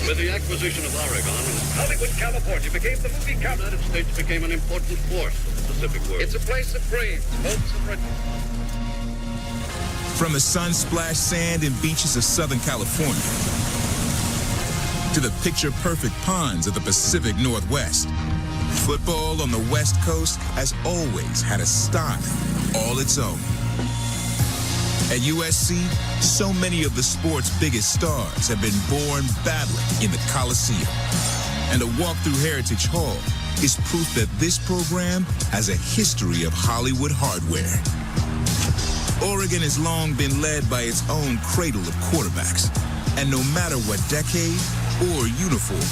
With the acquisition of Oregon, Hollywood, California became the movie capital. The United States became an important force of the Pacific world. It's a place of dreams, hopes, and riches. From the sun-splashed sand and beaches of Southern California to the picture-perfect ponds of the Pacific Northwest, football on the West Coast has always had a style all its own. At USC, so many of the sport's biggest stars have been born battling in the Coliseum. And a walk through Heritage Hall is proof that this program has a history of Hollywood hardware. Oregon has long been led by its own cradle of quarterbacks. And no matter what decade or uniform,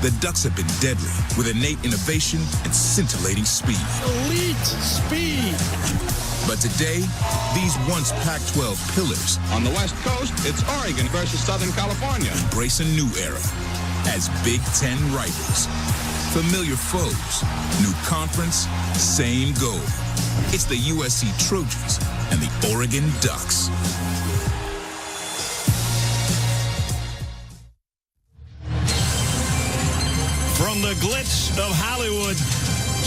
the Ducks have been deadly with innate innovation and scintillating speed. Elite speed. But today, these once Pac-12 pillars on the West Coast, it's Oregon versus Southern California. Embrace a new era as Big Ten rivals. Familiar foes, new conference, same goal. It's the USC Trojans and the Oregon Ducks. From the glitz of Hollywood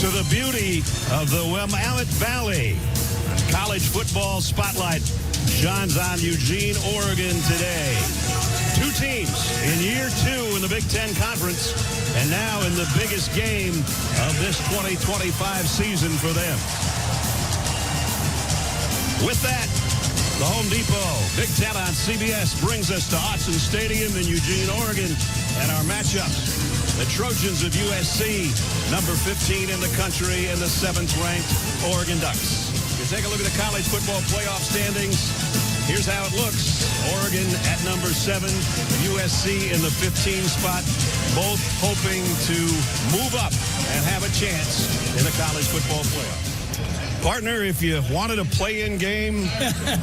to the beauty of the Willamette Valley, college football spotlight shines on Eugene, Oregon today. Two teams in year 2 in the Big Ten Conference, and now in the biggest game of this 2025 season for them. With that, the Home Depot Big Ten on CBS brings us to Autzen Stadium in Eugene, Oregon, and our matchups. The Trojans of USC, number 15 in the country, and the 7th-ranked Oregon Ducks. You take a look at the college football playoff standings. Here's how it looks. Oregon at number 7, USC in the 15 spot, both hoping to move up and have a chance in the college football playoff. Partner, if you wanted a play-in game,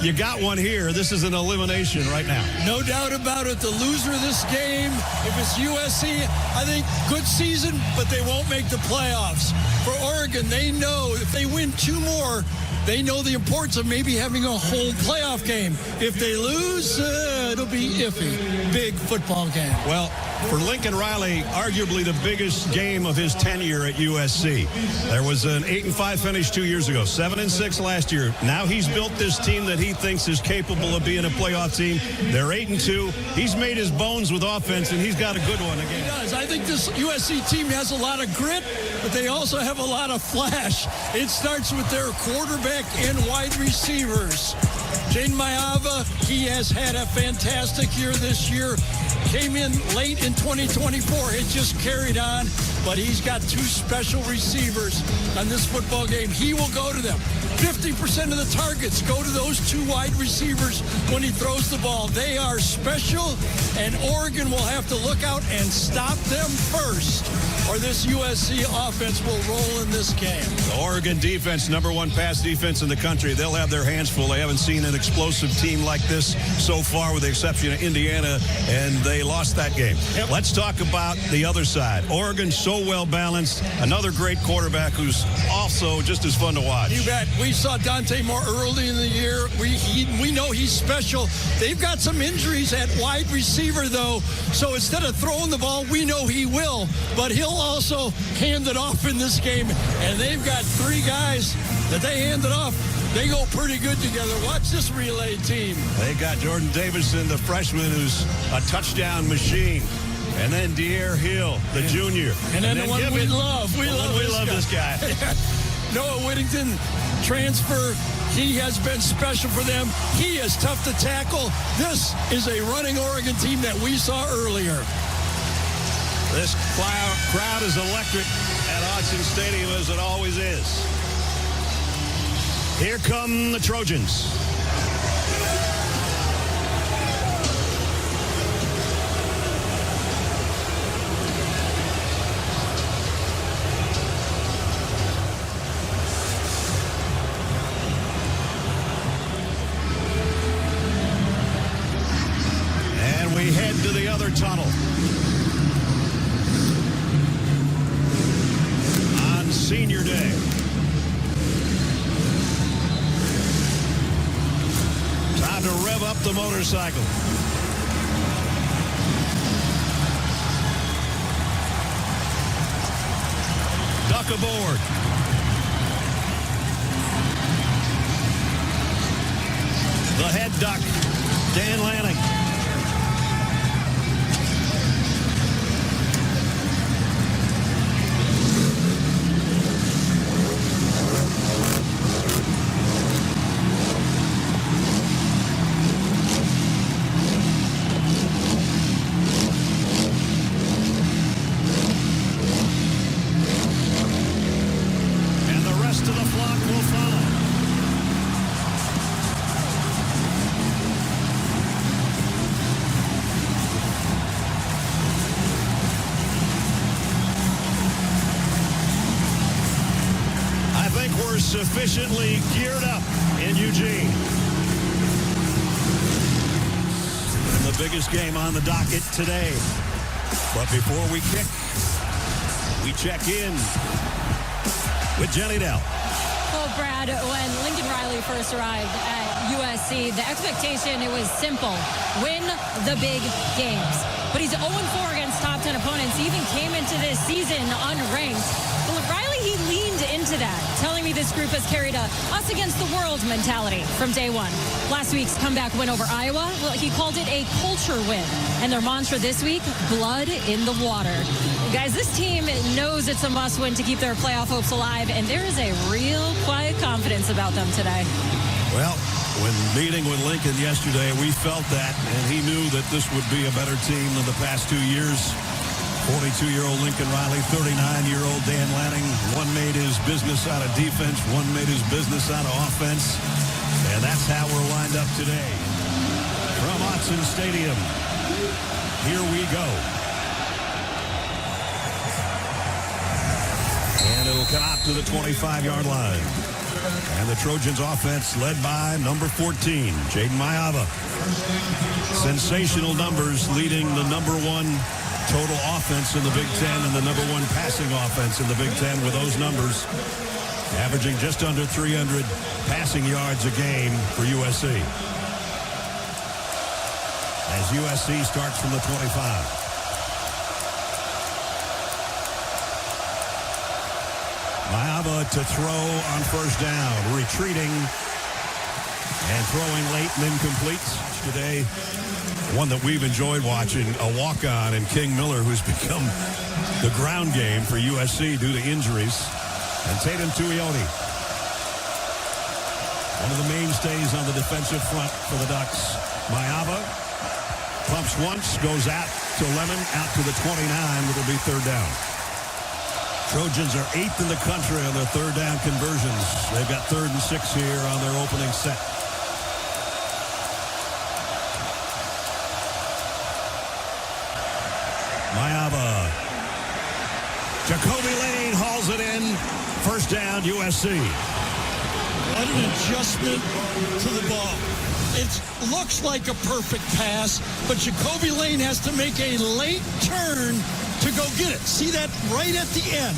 you got one here. This is an elimination right now. No doubt about it. The loser of this game, if it's USC, I think good season, but they won't make the playoffs. For Oregon, they know if they win 2 more, they know the importance of maybe having a home playoff game. If they lose, it'll be iffy. Big football game. Well, for Lincoln Riley, arguably the biggest game of his tenure at USC. There was an 8-5 finish 2 years ago, 7-6 last year. Now he's built this team that he thinks is capable of being a playoff team. They're 8-2. He's made his bones with offense, and he's got a good one again. He does. I think this USC team has a lot of grit, but they also have a lot of flash. It starts with their quarterback and wide receivers. Jayden Maiava, he has had a fantastic year this year. Came in late in 2024. It just carried on, but he's got 2 special receivers on this football game. He will go to them. 50% of the targets go to those 2 wide receivers when he throws the ball. They are special, and Oregon will have to look out and stop them first, or this USC offense will roll in this game. The Oregon defense, number 1 pass defense in the country. They'll have their hands full. They haven't seen an explosive team like this so far, with the exception of Indiana, and they lost that game. Yep. Let's talk about the other side. Oregon, so well balanced. Another great quarterback who's also just as fun to watch. You bet. We saw Dante Moore early in the year. We know he's special. They've got some injuries at wide receiver, though, so instead of throwing the ball, we know he will, but he'll also hand it off in this game, and they've got 3 guys that they hand it off. They go pretty good together. Watch this relay team. They got Jordon Davison, the freshman, who's a touchdown machine. And then De'Air Hill, the junior. And then the one we love. We love this guy. Noah Whittington, transfer. He has been special for them. He is tough to tackle. This is a running Oregon team that we saw earlier. This crowd is electric at Autzen Stadium, as it always is. Here come the Trojans. And we head to the other tunnel. On senior day. Time to rev up the motorcycle. Duck aboard. The head duck, Dan Lanning. And the rest of the flock will follow. We're sufficiently geared up in Eugene. And the biggest game on the docket today. But before we kick, we check in with Jenny Dell. Well, Brad, when Lincoln Riley first arrived at USC, the expectation, it was simple. Win the big games. But he's 0-4 against top 10 opponents. He even came into this season unranked. But with Riley, he leaned into that, telling me this group has carried a us against the world mentality from day one. Last week's comeback win over Iowa, well, he called it a culture win. And their mantra this week, blood in the water. Guys, this team knows it's a must-win to keep their playoff hopes alive, and there is a real quiet confidence about them today. Well, when meeting with Lincoln yesterday, we felt that, and he knew that this would be a better team than the past 2 years. 42-year-old Lincoln Riley, 39-year-old Dan Lanning. One made his business out of defense, one made his business out of offense. And that's how we're lined up today. From Autzen Stadium, here we go. And it'll come out to the 25-yard line. And the Trojans offense led by number 14, Jayden Maiava. Sensational numbers, leading the number one total offense in the Big Ten and the number one passing offense in the Big Ten with those numbers, averaging just under 300 passing yards a game for USC. As USC starts from the 25. Maiava to throw on first down, retreating and throwing late and incomplete today. One that we've enjoyed watching, a walk-on, and King Miller, who's become the ground game for USC due to injuries. And Tatum Tuioti, one of the mainstays on the defensive front for the Ducks. Maiava pumps once, goes out to Lemon, out to the 29, it'll be third down. Trojans are 8th in the country on their third down conversions. They've got 3rd and 6 here on their opening set. Maiava. Jacoby Lane hauls it in. First down, USC. What an adjustment to the ball. It looks like a perfect pass, but Jacoby Lane has to make a late turn to go get it. See that right at the end?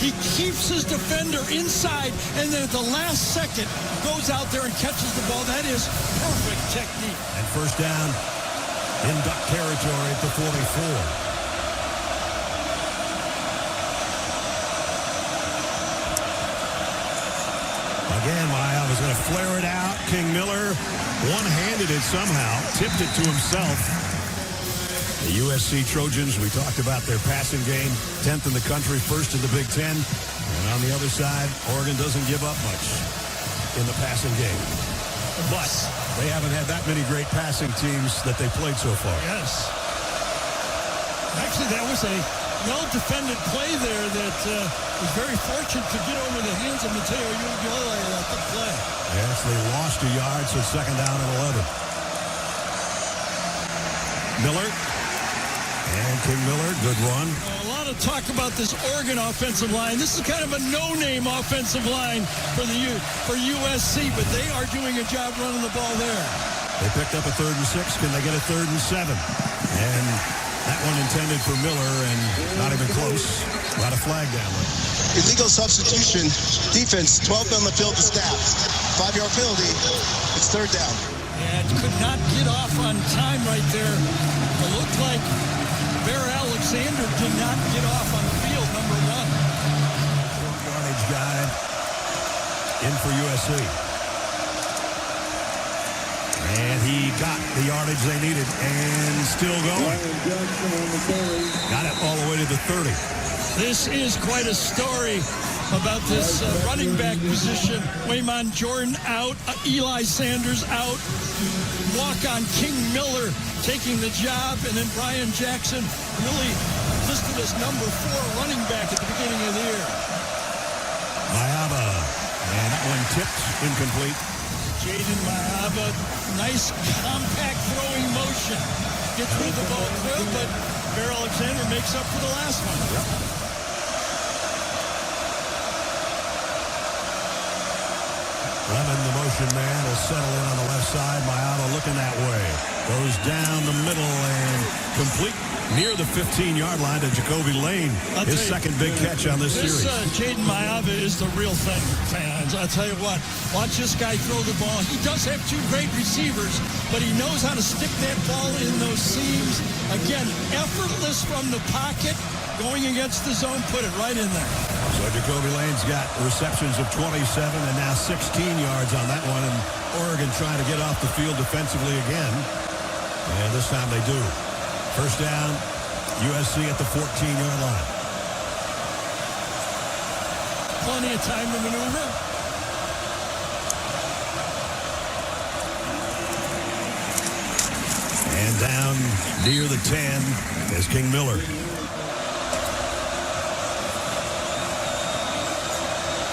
He keeps his defender inside, and then at the last second goes out there and catches the ball. That is perfect technique. And first down in Duck territory at the 44. Again, Maiava's going to flare it out. King Miller one-handed it somehow, tipped it to himself. The USC Trojans, we talked about their passing game, 10th in the country, 1st in the Big Ten. And on the other side, Oregon doesn't give up much in the passing game. But they haven't had that many great passing teams that they played so far. Yes. Actually, that was a well-defended play there that was very fortunate to get over the hands of Mateo Uiagalelei at the play. Yes, they lost a yard, so second down and 11. Miller. And King Miller, good run. A lot of talk about this Oregon offensive line. This is kind of a no-name offensive line for USC, but they are doing a job running the ball there. They picked up a 3rd and 6. Can they get a 3rd and 7? And that one intended for Miller and not even close. Got a flag down there. Illegal substitution. Defense, 12 on the field to staff. 5-yard penalty. It's third down. Yeah, it could not get off on time right there. It looked like Bear Alexander did not get off on the field, number 1. in for USC. And he got the yardage they needed and still going. Got it all the way to the 30. This is quite a story about this running back position. Waymon Jordan out, Eli Sanders out, walk-on King Miller taking the job, and then Brian Jackson really listed as number 4 running back at the beginning of the year. Maiava, and that one tipped incomplete. Jayden Maiava, nice compact throwing motion. Gets rid of the ball quick, but Erlacher makes up for the last one. Yep. Lemon, the motion man, will settle in on the left side. Maiava looking that way. Goes down the middle and complete near the 15-yard line to Jacoby Lane. His second big catch on this series. Jayden Maiava is the real thing, fans. I'll tell you what. Watch this guy throw the ball. He does have 2 great receivers, but he knows how to stick that ball in those seams. Again, effortless from the pocket. Going against the zone, put it right in there. So Jacoby Lane's got receptions of 27 and now 16 yards on that one. And Oregon trying to get off the field defensively again. And this time they do. First down, USC at the 14-yard line. Plenty of time to maneuver. And down near the 10 is King Miller.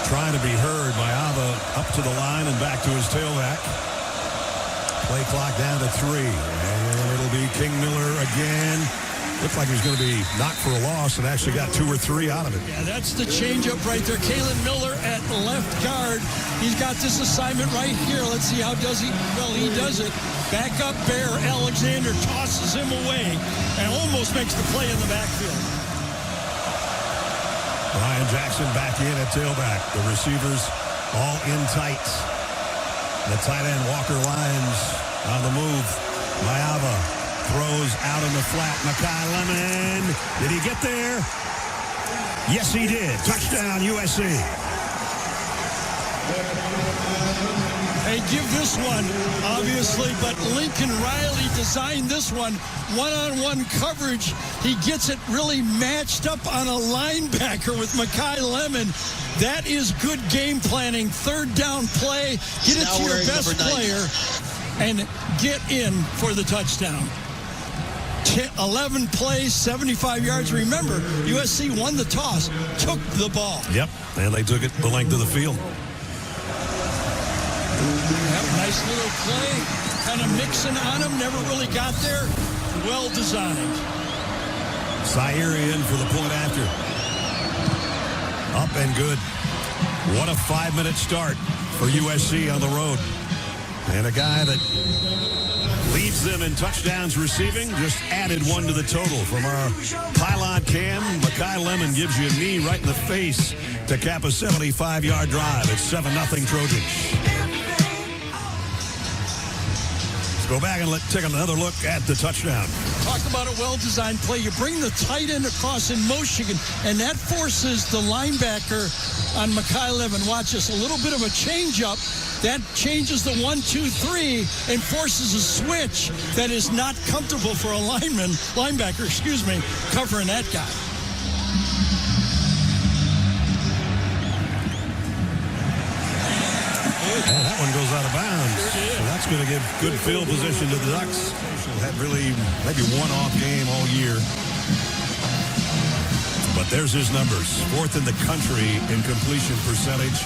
Trying to be heard. Maiava up to the line and back to his tailback. Play clock down to 3. And it'll be King Miller again. Looked like he was going to be knocked for a loss and actually got 2 or 3 out of it. Yeah, that's the changeup right there. Kalen Miller at left guard. He's got this assignment right here. Let's see how does he. Well, he does it. Back up Bear. Alexander tosses him away and almost makes the play in the backfield. Brian Jackson back in at tailback. The receivers all in tight. The tight end Walker Lyons on the move. Maiava throws out in the flat. Makai Lemon. Did he get there? Yes, he did. Touchdown, USC. They give this one, obviously, but Lincoln Riley designed this one. One-on-one coverage. He gets it really matched up on a linebacker with Makai Lemon. That is good game planning. Third down play. Get it to your best player and get in for the touchdown. 11 plays, 75 yards. Remember, USC won the toss, took the ball. Yep, and they took it the length of the field. Nice little play, kind of mixing on him, never really got there. Well designed. Zaire in for the point after. Up and good. What a 5-minute start for USC on the road. And a guy that leads them in touchdowns receiving, just added 1 to the total. From our pylon cam, Makai Lemon gives you a knee right in the face to cap a 75-yard drive. It's 7-0 Trojans. Go back and take another look at the touchdown. Talk about a well-designed play. You bring the tight end across in motion, and that forces the linebacker on Makai Lemon. Watch this, a little bit of a change-up. That changes the 1-2-3 and forces a switch that is not comfortable for a linebacker, covering that guy. And that one goes out of bounds. So that's going to give good field position to the Ducks. She'll have really maybe one-off game all year. But there's his numbers. 4th in the country in completion percentage.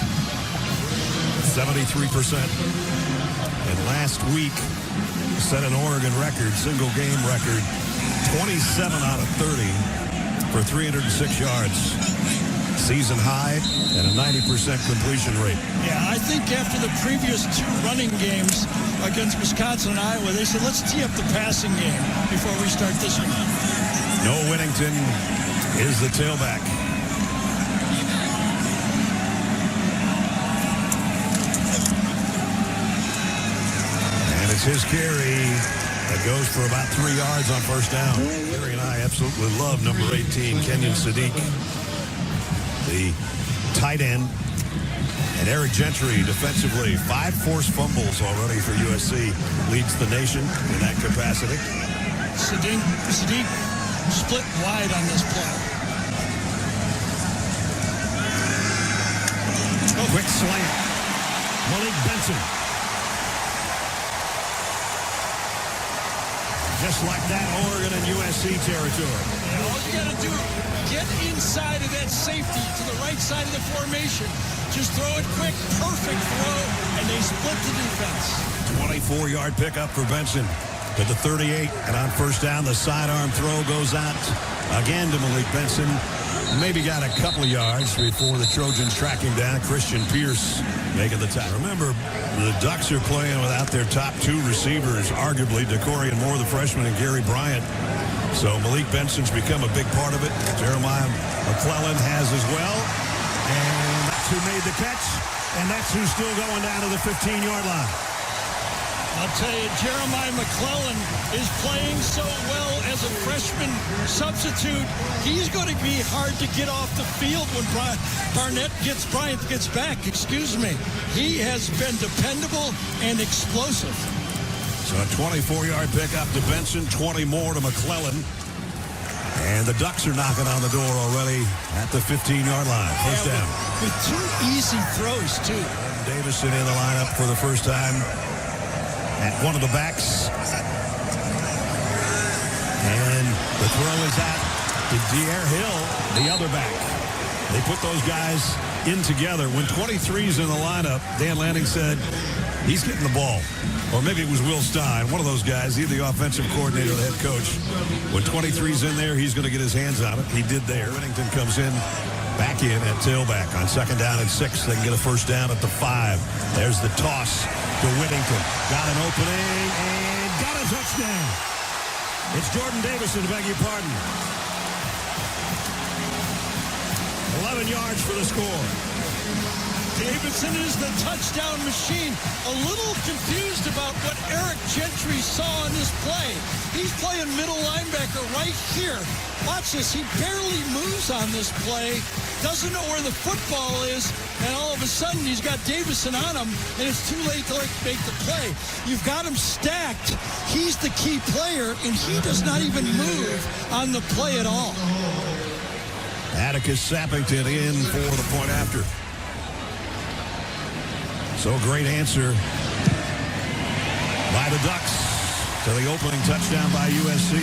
73%. And last week set an Oregon record, single game record. 27 out of 30 for 306 yards. Season high and a 90% completion rate. Yeah, I think after the previous 2 running games against Wisconsin and Iowa, they said, let's tee up the passing game before we start this one. No, Whittington is the tailback. And it's his carry that goes for about 3 yards on first down. Gary and I absolutely love number 18, Kenyon Sadiq. The tight end And Eric Gentry defensively, 5 forced fumbles already for USC. Leads the nation in that capacity. Sadiq split wide on this play. Quick slant. Malik Benson. Just like that, Oregon and USC territory. And all you got to do, get inside of that safety to the right side of the formation. Just throw it quick, perfect throw, and they split the defense. 24-yard pickup for Benson to the 38. And on first down, the sidearm throw goes out again to Malik Benson. Maybe got a couple of yards before the Trojans track him down. Christian Pierce making the tackle. Remember, the Ducks are playing without their top 2 receivers, arguably Decorian Moore, the freshman, and Gary Bryant. So Malik Benson's become a big part of it. Jeremiah McClellan has as well. And that's who made the catch. And that's who's still going down to the 15-yard line. I'll tell you, Jeremiah McClellan is playing so well as a freshman substitute. He's going to be hard to get off the field when Bryant gets back. Excuse me. He has been dependable and explosive. So a 24-yard pickup to Benson, 20 more to McClellan. And the Ducks are knocking on the door already at the 15-yard line. First down. With 2 easy throws, too. Davison in the lineup for the first time at one of the backs. And the throw is out to Dier Hill, the other back. They put those guys in together. When 23's in the lineup, Dan Lanning said, he's getting the ball. Or maybe it was Will Stein, one of those guys, either the offensive coordinator or the head coach. When 23's in there, he's going to get his hands on it. He did there. Whittington comes in, back in at tailback on second down and 6. They can get a first down at the 5. There's the toss to Whittington. Got an opening and got a touchdown. It's Jordon Davison, beg your pardon. 11 yards for the score. Davison is the touchdown machine. A little confused about what Eric Gentry saw on this play. He's playing middle linebacker right here. Watch this. He barely moves on this play. Doesn't know where the football is. And all of a sudden, he's got Davison on him, and it's too late to make the play. You've got him stacked. He's the key player, and he does not even move on the play at all. Atticus Sappington in for the point after. So great answer by the Ducks to the opening touchdown by USC.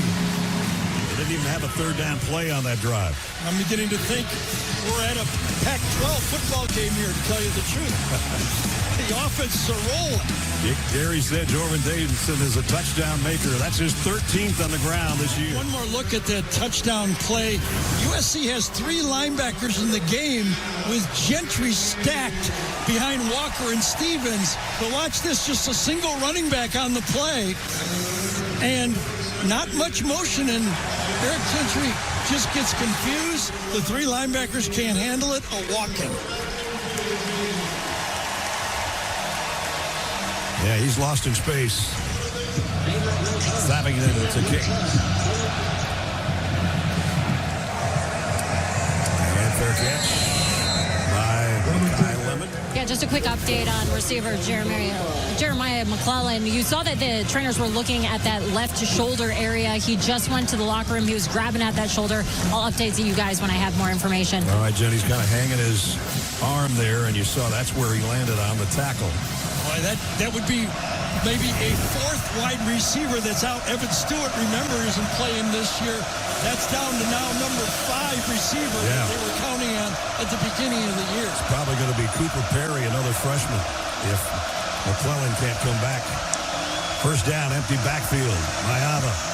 They didn't even have a third down play on that drive. I'm beginning to think we're at a Pac-12 football game here, to tell you the truth. The offenses are rolling. Gary said Jordon Davison is a touchdown maker. That's his 13th on the ground this year. One more look at that touchdown play. USC has 3 linebackers in the game with Gentry stacked behind Walker and Stevens. But watch this, just a single running back on the play. And not much motion, and Eric Gentry just gets confused. The 3 linebackers can't handle it. A walk-in. Yeah, he's lost in space. Slapping it into kick. And fair catch by Makai Lemon. Yeah, just a quick update on receiver Jeremiah McClellan. You saw that the trainers were looking at that left shoulder area. He just went to the locker room. He was grabbing at that shoulder. I'll update to you guys when I have more information. All right, Jen, he's kind of hanging his arm there, and you saw that's where he landed on the tackle. Boy, that would be maybe a 4th wide receiver that's out. Evan Stewart, remember, isn't playing this year. That's down to now number 5 receiver that they were counting on at the beginning of the year. It's probably going to be Cooper Perry, another freshman, if McClellan can't come back. First down, empty backfield. Maiava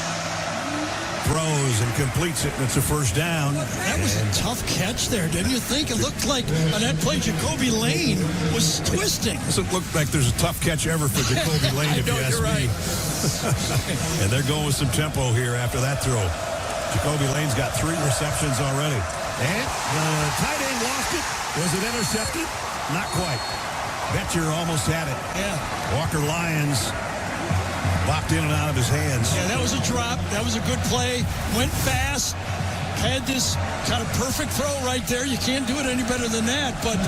throws and completes it, and it's a first down. That was a tough catch there, didn't you think? It looked like on that play, Jacoby Lane was twisting. Doesn't look like there's a tough catch ever for Jacoby Lane, if you ask me. And they're going with some tempo here after that throw. Jacoby Lane's got 3 receptions already. And the tight end lost it. Was it intercepted? Not quite. Boettcher almost had it. Yeah. Walker Lyons bopped in and out of his hands. Yeah, that was a drop. That was a good play. Went fast. had this kind of perfect throw right there. You can't do it any better than that. But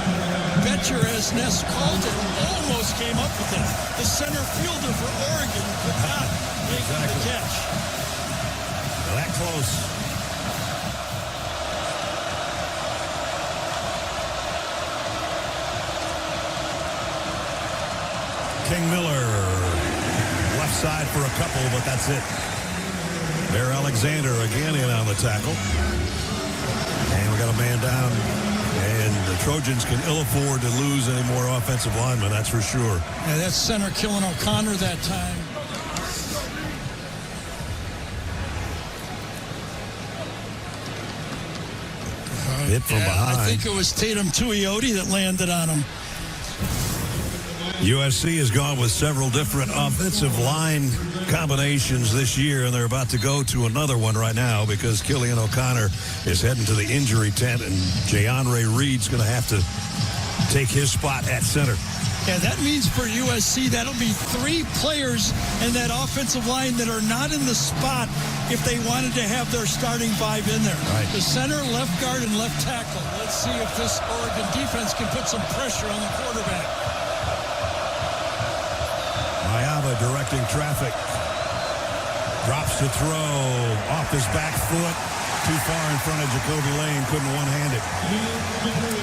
Boettcher, as Ness called it, almost came up with it. The center fielder for Oregon could not make the catch. That close. King Miller, left side for a couple, but that's it. Bear Alexander again in on the tackle. And we got a man down. And the Trojans can ill afford to lose any more offensive linemen, that's for sure. Yeah, that's center Kenyon O'Connor that time. Hit from behind. I think it was Tatum Tuioti that landed on him. USC has gone with several different offensive line combinations this year, and they're about to go to another one right now because Kenyon O'Connor is heading to the injury tent, and Jayonre Reed's going to have to take his spot at center. Yeah, that means for USC, that'll be 3 players in that offensive line that are not in the spot if they wanted to have their starting 5 in there. Right. The center, left guard, and left tackle. Let's see if this Oregon defense can put some pressure on the quarterback. Maiava directing traffic. Drops to throw off his back foot. Too far in front of Jacoby Lane. Couldn't one-hand it.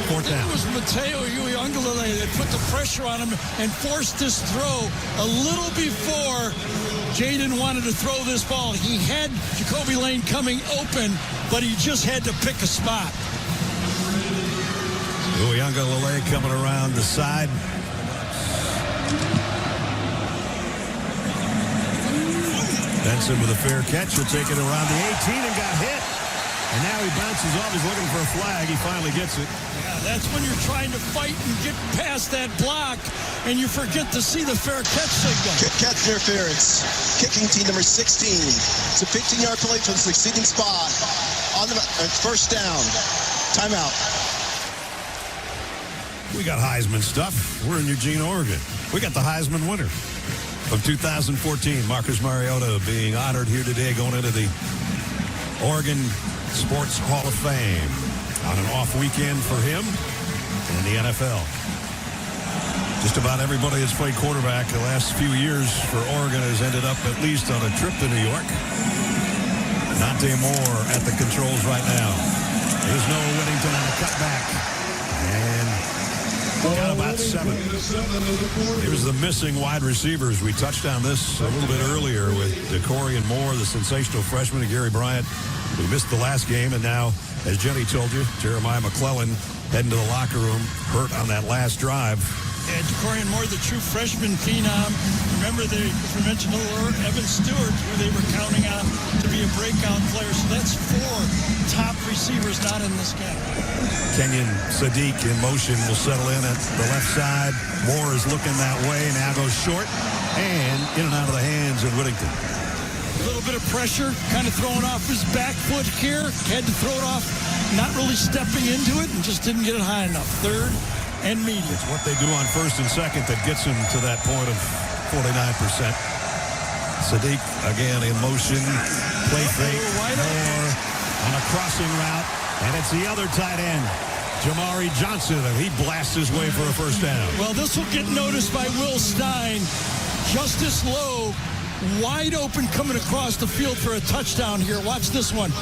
4th down. It was Mateo Uiagalelei that put the pressure on him and forced this throw a little before Jayden wanted to throw this ball. He had Jacoby Lane coming open, but he just had to pick a spot. Uiagalelei coming around the side. Benson with a fair catch. He'll take it around the 18 and got hit. And now he bounces off. He's looking for a flag. He finally gets it. Yeah, that's when you're trying to fight and get past that block, and you forget to see the fair catch signal. Catch interference. Kicking team number 16. It's a 15-yard play for the succeeding spot. On the first down. Timeout. We got Heisman stuff. We're in Eugene, Oregon. We got the Heisman winner of 2014, Marcus Mariota, being honored here today going into the Oregon Sports Hall of Fame on an off weekend for him and the NFL. Just about everybody that's played quarterback the last few years for Oregon has ended up at least on a trip to New York. Dante Moore at the controls right now. There's no Whittington on a cutback. And got about 7. Here's the missing wide receivers. We touched on this a little bit earlier with DeCorian Moore, the sensational freshman, and Gary Bryant. We missed the last game, and now, as Jenny told you, Jeremiah McClellan heading to the locker room, hurt on that last drive. Yeah, DeCorian Moore, the true freshman phenom. Remember, we mentioned a little Evan Stewart, who they were counting on to be a breakout player. So that's 4 top receivers not in this game. Kenyon Sadiq in motion will settle in at the left side. Moore is looking that way, now goes short and in and out of the hands of Whittington. A little bit of pressure, kind of throwing off his back foot here. Had to throw it off, not really stepping into it, and just didn't get it high enough. 3rd and medium. It's what they do on 1st and 2nd that gets him to that point of 49%. Sadiq again in motion. Play fake. Moore on a crossing route. And it's the other tight end, Jamari Johnson, and he blasts his way for a first down. Well, this will get noticed by Will Stein. Justice Lowe, wide open coming across the field for a touchdown here. Watch this one.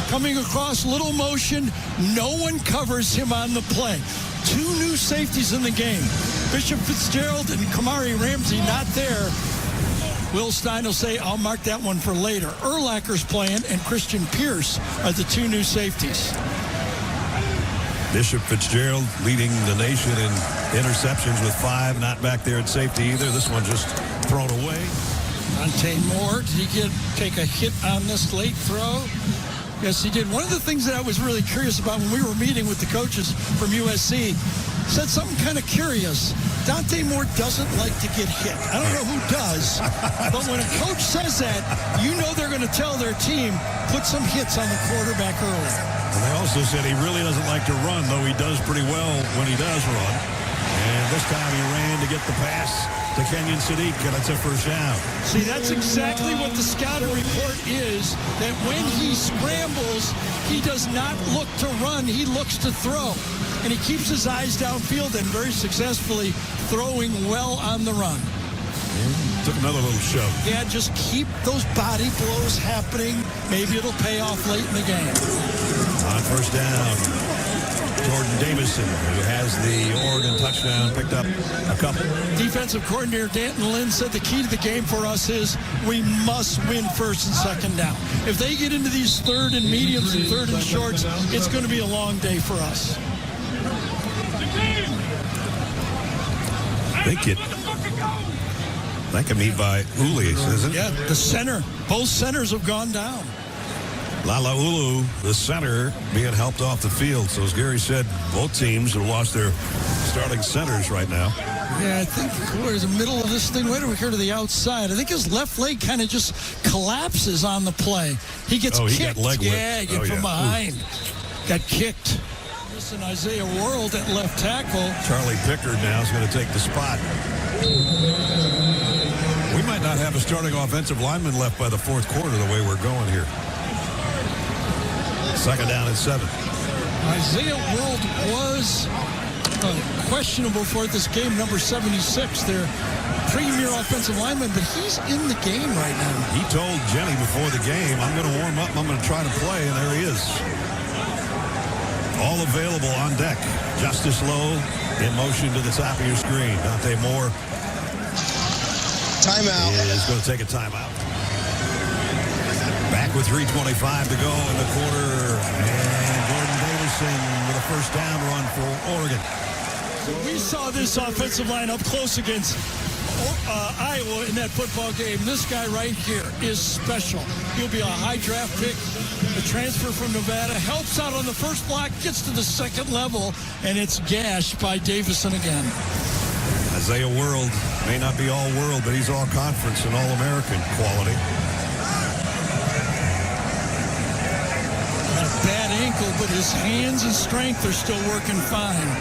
Coming across, little motion. No one covers him on the play. 2 new safeties in the game. Bishop Fitzgerald and Kamari Ramsey not there. Will Stein will say, I'll mark that one for later. Erlacher's playing, and Christian Pierce are the 2 new safeties. Bishop Fitzgerald leading the nation in interceptions with 5, not back there at safety either. This one just thrown away. Dante Moore, did he take a hit on this late throw? Yes, he did. One of the things that I was really curious about when we were meeting with the coaches from USC, said something kind of curious. Dante Moore doesn't like to get hit. I don't know who does, but when a coach says that, you know they're going to tell their team, put some hits on the quarterback early. And they also said he really doesn't like to run, though he does pretty well when he does run. And this time he ran to get the pass to Kenyon Sadiq, and it's a first down. See, that's exactly what the scouting report is, that when he scrambles, he does not look to run, he looks to throw. And he keeps his eyes downfield and very successfully throwing well on the run. Took another little shove. Yeah, just keep those body blows happening. Maybe it'll pay off late in the game. On first down, Jordon Davison, who has the Oregon touchdown, picked up a couple. Defensive coordinator Danton Lynn said the key to the game for us is we must win first and second down. If they get into these third and mediums and third and shorts, it's going to be a long day for us. That can be by Uli, isn't it? Yeah, the center. Both centers have gone down. Lalaulu, the center, being helped off the field. So as Gary said, both teams have lost their starting centers right now. Yeah, I think where's the middle of this thing? Wait till we hear to the outside. I think his left leg kind of just collapses on the play. He gets kicked. He got leg whipped. Yeah, get from behind. Got kicked. Listen, Isaiah World at left tackle. Charlie Pickard now is going to take the spot. We might not have a starting offensive lineman left by the fourth quarter the way we're going here. Second down and 7. Isaiah World was questionable for this game, number 76, their premier offensive lineman, but he's in the game right now. He told Jenny before the game, I'm going to warm up, I'm going to try to play, and there he is. All available on deck. Justice Lowe in motion to the top of your screen. Dante Moore. Timeout. Is going to take a timeout. Back with 3:25 to go in the quarter. And Jordon Davison with a first down run for Oregon. We saw this offensive line up close against Iowa in that football game. This guy right here is special. He'll be a high draft pick. The transfer from Nevada helps out on the first block, gets to the second level, and it's gashed by Davison again. Isaiah World may not be all world, but he's all conference and all American quality. Got a bad ankle, but his hands and strength are still working fine.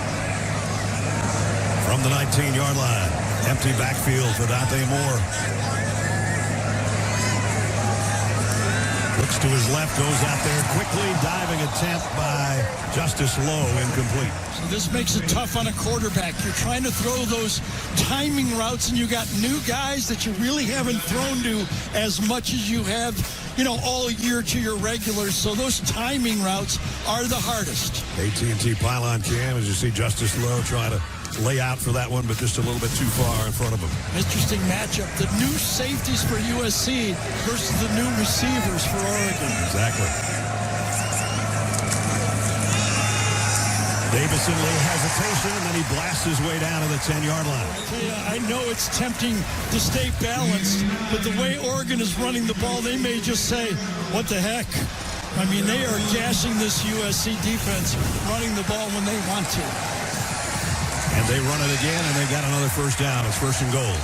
From the 19-yard line, empty backfield for Dante Moore. Looks to his left, goes out there quickly, diving attempt by Justice Lowe, incomplete. So this makes it tough on a quarterback. You're trying to throw those timing routes, and you got new guys that you really haven't thrown to as much as you have, all year to your regulars. So those timing routes are the hardest. AT&T pylon cam, as you see Justice Lowe trying to lay out for that one, but just a little bit too far in front of him. Interesting matchup. The new safeties for USC versus the new receivers for Oregon. Exactly. Davison, a little hesitation, and then he blasts his way down to the 10-yard line. I know it's tempting to stay balanced, but the way Oregon is running the ball, they may just say, what the heck? I mean, they are gashing this USC defense, running the ball when they want to. And they run it again, and they got another first down. It's first and goal.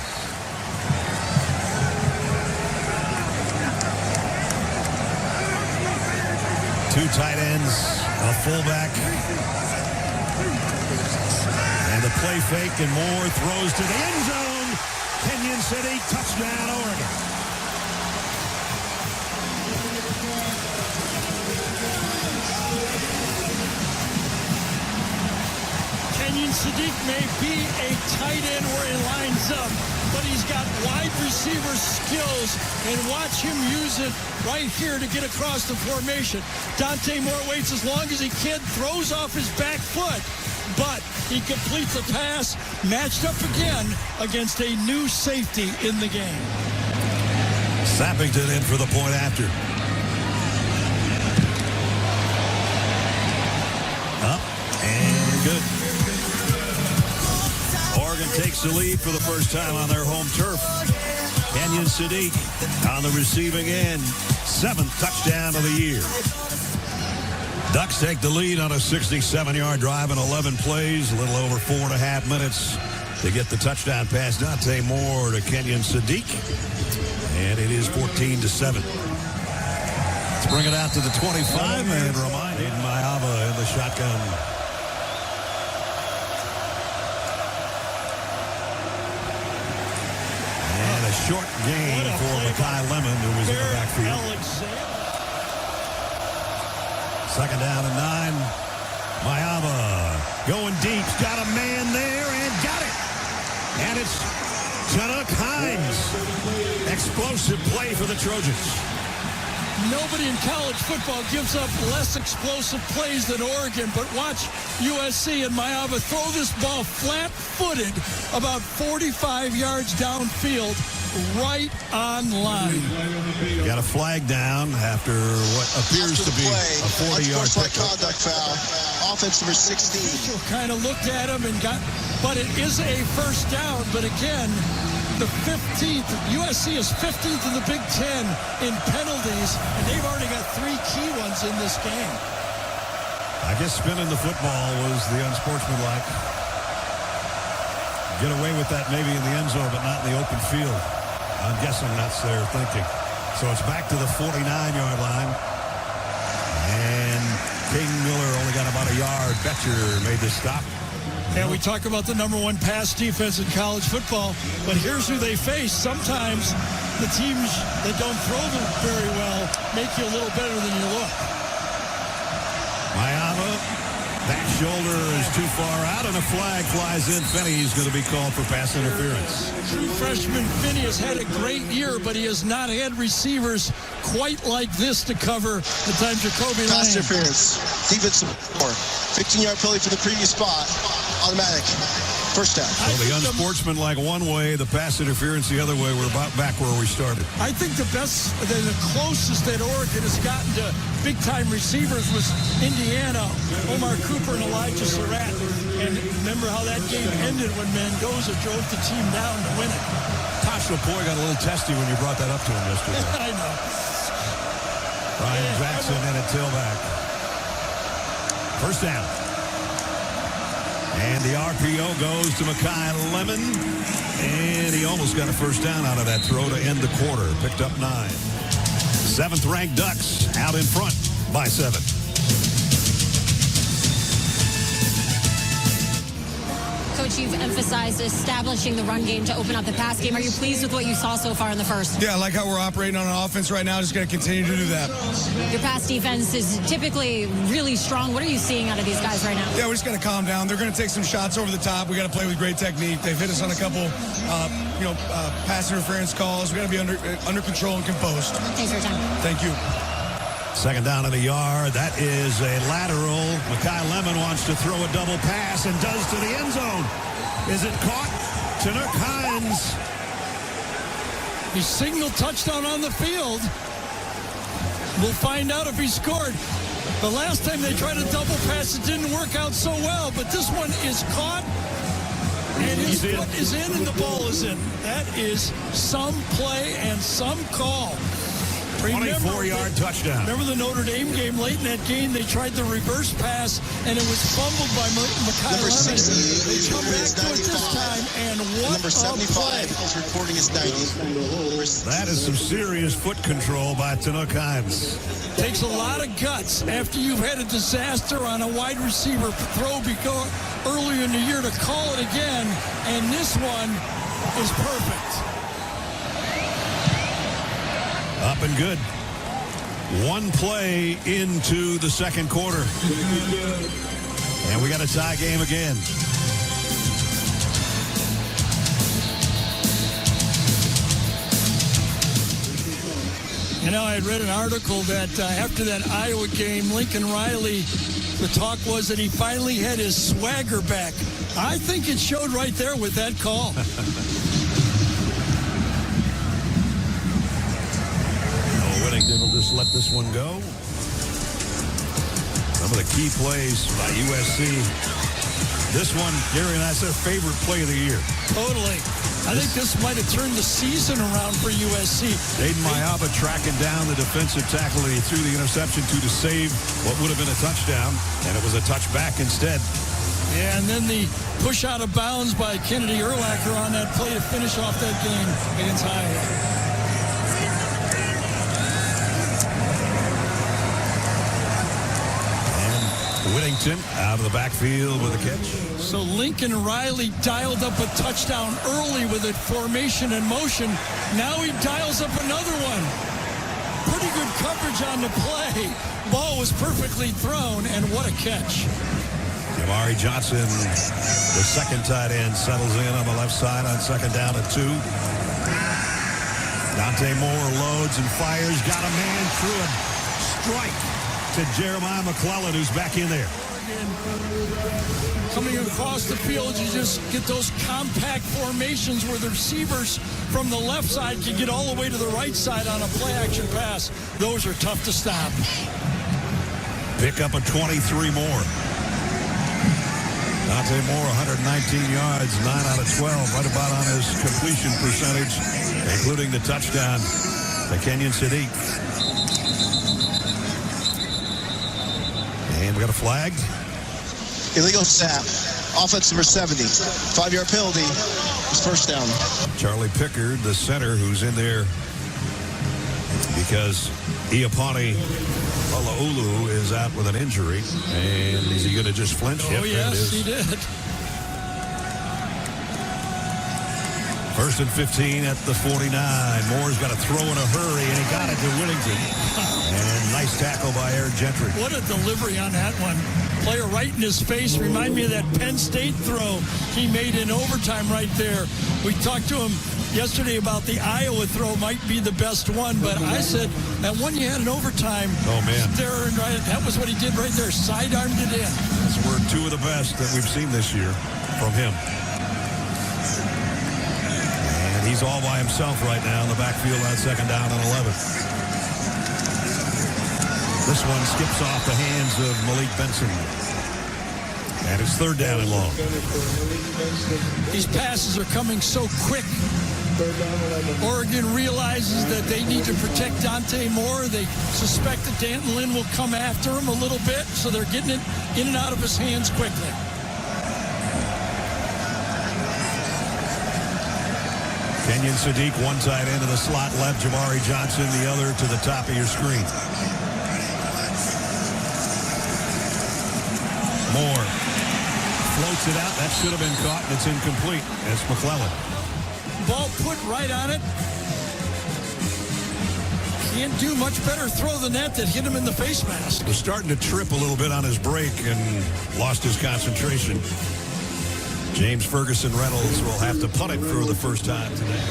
Two tight ends, a fullback. And the play fake, and Moore throws to the end zone. Kenyon Sadiq, touchdown, Oregon. Kenyon Sadiq may be a tight end where he lines up, but he's got wide receiver skills, and watch him use it right here to get across the formation. Dante Moore waits as long as he can, throws off his back foot, but he completes a pass, matched up again against a new safety in the game. Sappington in for the point after. Up and good. Oregon takes the lead for the first time on their home turf. Kenyon Sadiq on the receiving end. 7th touchdown of the year. Ducks take the lead on a 67-yard drive in 11 plays. A little over 4.5 minutes to get the touchdown pass. Dante Moore to Kenyon Sadiq. And it is 14-7. Let's bring it out to the 25 and remind Jayden Maiava in the shotgun. short gain for Makai Lemon, who was in the backfield. Second down and 9. Maiava going deep. Got a man there and got it. And it's Tanook Hines. Explosive play for the Trojans. Nobody in college football gives up less explosive plays than Oregon, but watch USC and Maiava throw this ball flat-footed about 45 yards downfield, right on line. Got a flag down after what appears to be a 40-yard conduct foul. Offense number 16. Kind of looked at him and got, but it is a first down. But again, the 15th, USC is 15th in the Big Ten in penalties, and they've already got 3 key ones in this game. I guess spinning the football was the unsportsmanlike. Get away with that maybe in the end zone, but not in the open field. I'm guessing that's their thinking. So it's back to the 49-yard line. And King Miller only got about a yard. Boettcher made the stop. Yeah, we talk about the #1 pass defense in college football, but here's who they face. Sometimes the teams that don't throw them very well make you a little better than you look. Maiava, that shoulder is too far out, and a flag flies in. Finney's going to be called for pass interference. True freshman Finney has had a great year, but he has not had receivers quite like this to cover the time Jacoby Pass Lang. interference. Defensive 15-yard penalty for the previous spot. Automatic. First down. So the unsportsmanlike one way, the pass interference the other way. We're about back where we started. I think the closest that Oregon has gotten to big-time receivers was Indiana, Omar Cooper and Elijah Surratt. And remember how that game ended when Mendoza drove the team down to win it. Tosh Lapoy got a little testy when you brought that up to him yesterday. I know. Ryan Jackson and a tailback. First down. And the RPO goes to Makai Lemon. And he almost got a first down out of that throw to end the quarter. Picked up 9. 7th-ranked Ducks out in front by 7. Coach, you've emphasized establishing the run game to open up the pass game. Are you pleased with what you saw so far in the first? Yeah, I like how we're operating on an offense right now. Just going to continue to do that. Your pass defense is typically really strong. What are you seeing out of these guys right now? Yeah, we're just going to calm down. They're going to take some shots over the top. We got to play with great technique. They've hit us on a couple, pass interference calls. We got to be under control and composed. Thanks for your time. Thank you. Second down in the yard. That is a lateral. Makai Lemon wants to throw a double pass and does to the end zone. Is it caught? Tanook Hines. He signaled touchdown on the field. We'll find out if he scored. The last time they tried a double pass, it didn't work out so well, but this one is caught. And his foot is in and the ball is in. That is some play and some call. 24-yard touchdown. Remember the Notre Dame game? Late in that game, they tried the reverse pass, and it was fumbled by Makai Lemon. They come back to it this time, and what number 75 is reporting his 90. That is some serious foot control by Tanook Hines. Takes a lot of guts after you've had a disaster on a wide receiver throw earlier in the year to call it again, and this one is perfect. Up and good. One play into the second quarter. And we got a tie game again. You know, I had read an article that after that Iowa game, Lincoln Riley, the talk was that he finally had his swagger back. I think it showed right there with that call. Whittington will just let this one go. Some of the key plays by USC. This one, Gary, and that's their favorite play of the year. Totally. I think this might have turned the season around for USC. Jayden Maiava tracking down the defensive tackle. He threw the interception to save what would have been a touchdown, and it was a touchback instead. Yeah, and then the push out of bounds by Kennedy Erlacher on that play to finish off that game against Iowa. Whittington out of the backfield with a catch. So Lincoln Riley dialed up a touchdown early with a formation in motion. Now he dials up another one. Pretty good coverage on the play. Ball was perfectly thrown, and what a catch. Amari Johnson, the second tight end, settles in on the left side on second down and 2. Dante Moore loads and fires. Got a man through a strike to Jeremiah McClellan, who's back in there. Coming across the field, you just get those compact formations where the receivers from the left side can get all the way to the right side on a play-action pass. Those are tough to stop. Pick up a 23 more. Dante Moore, 119 yards, 9 out of 12, right about on his completion percentage, including the touchdown to Kenyon Sadiq. And we got a flag. Illegal snap. Offense number 70. 5-yard penalty. It's first down. Charlie Pickard, the center, who's in there because Iapani Olaolu is out with an injury. And is he going to just flinch? Oh, yes, he did. First and 15 at the 49. Moore's got to throw in a hurry, and he got it to Whittington. And nice tackle by Eric Gentry. What a delivery on that one. Player right in his face. Remind me of that Penn State throw he made in overtime right there. We talked to him yesterday about the Iowa throw might be the best one, but I said that one you had in overtime. Oh, man. That was what he did right there. Sidearmed it in. Those were two of the best that we've seen this year from him. And he's all by himself right now in the backfield on second down and 11. This one skips off the hands of Malik Benson. And it's third down and long. These passes are coming so quick. Oregon realizes that they need to protect Dante Moore. They suspect that Danton Lynn will come after him a little bit, so they're getting it in and out of his hands quickly. Kenyon Sadiq, one tight end to the slot left. Jamari Johnson, the other to the top of your screen. Moore floats it out. That should have been caught, and it's incomplete. It's McClellan. Ball put right on it. Can't do much better throw than that hit him in the face mask. Was starting to trip a little bit on his break and lost his concentration. James Ferguson Reynolds will have to punt it for the first time today.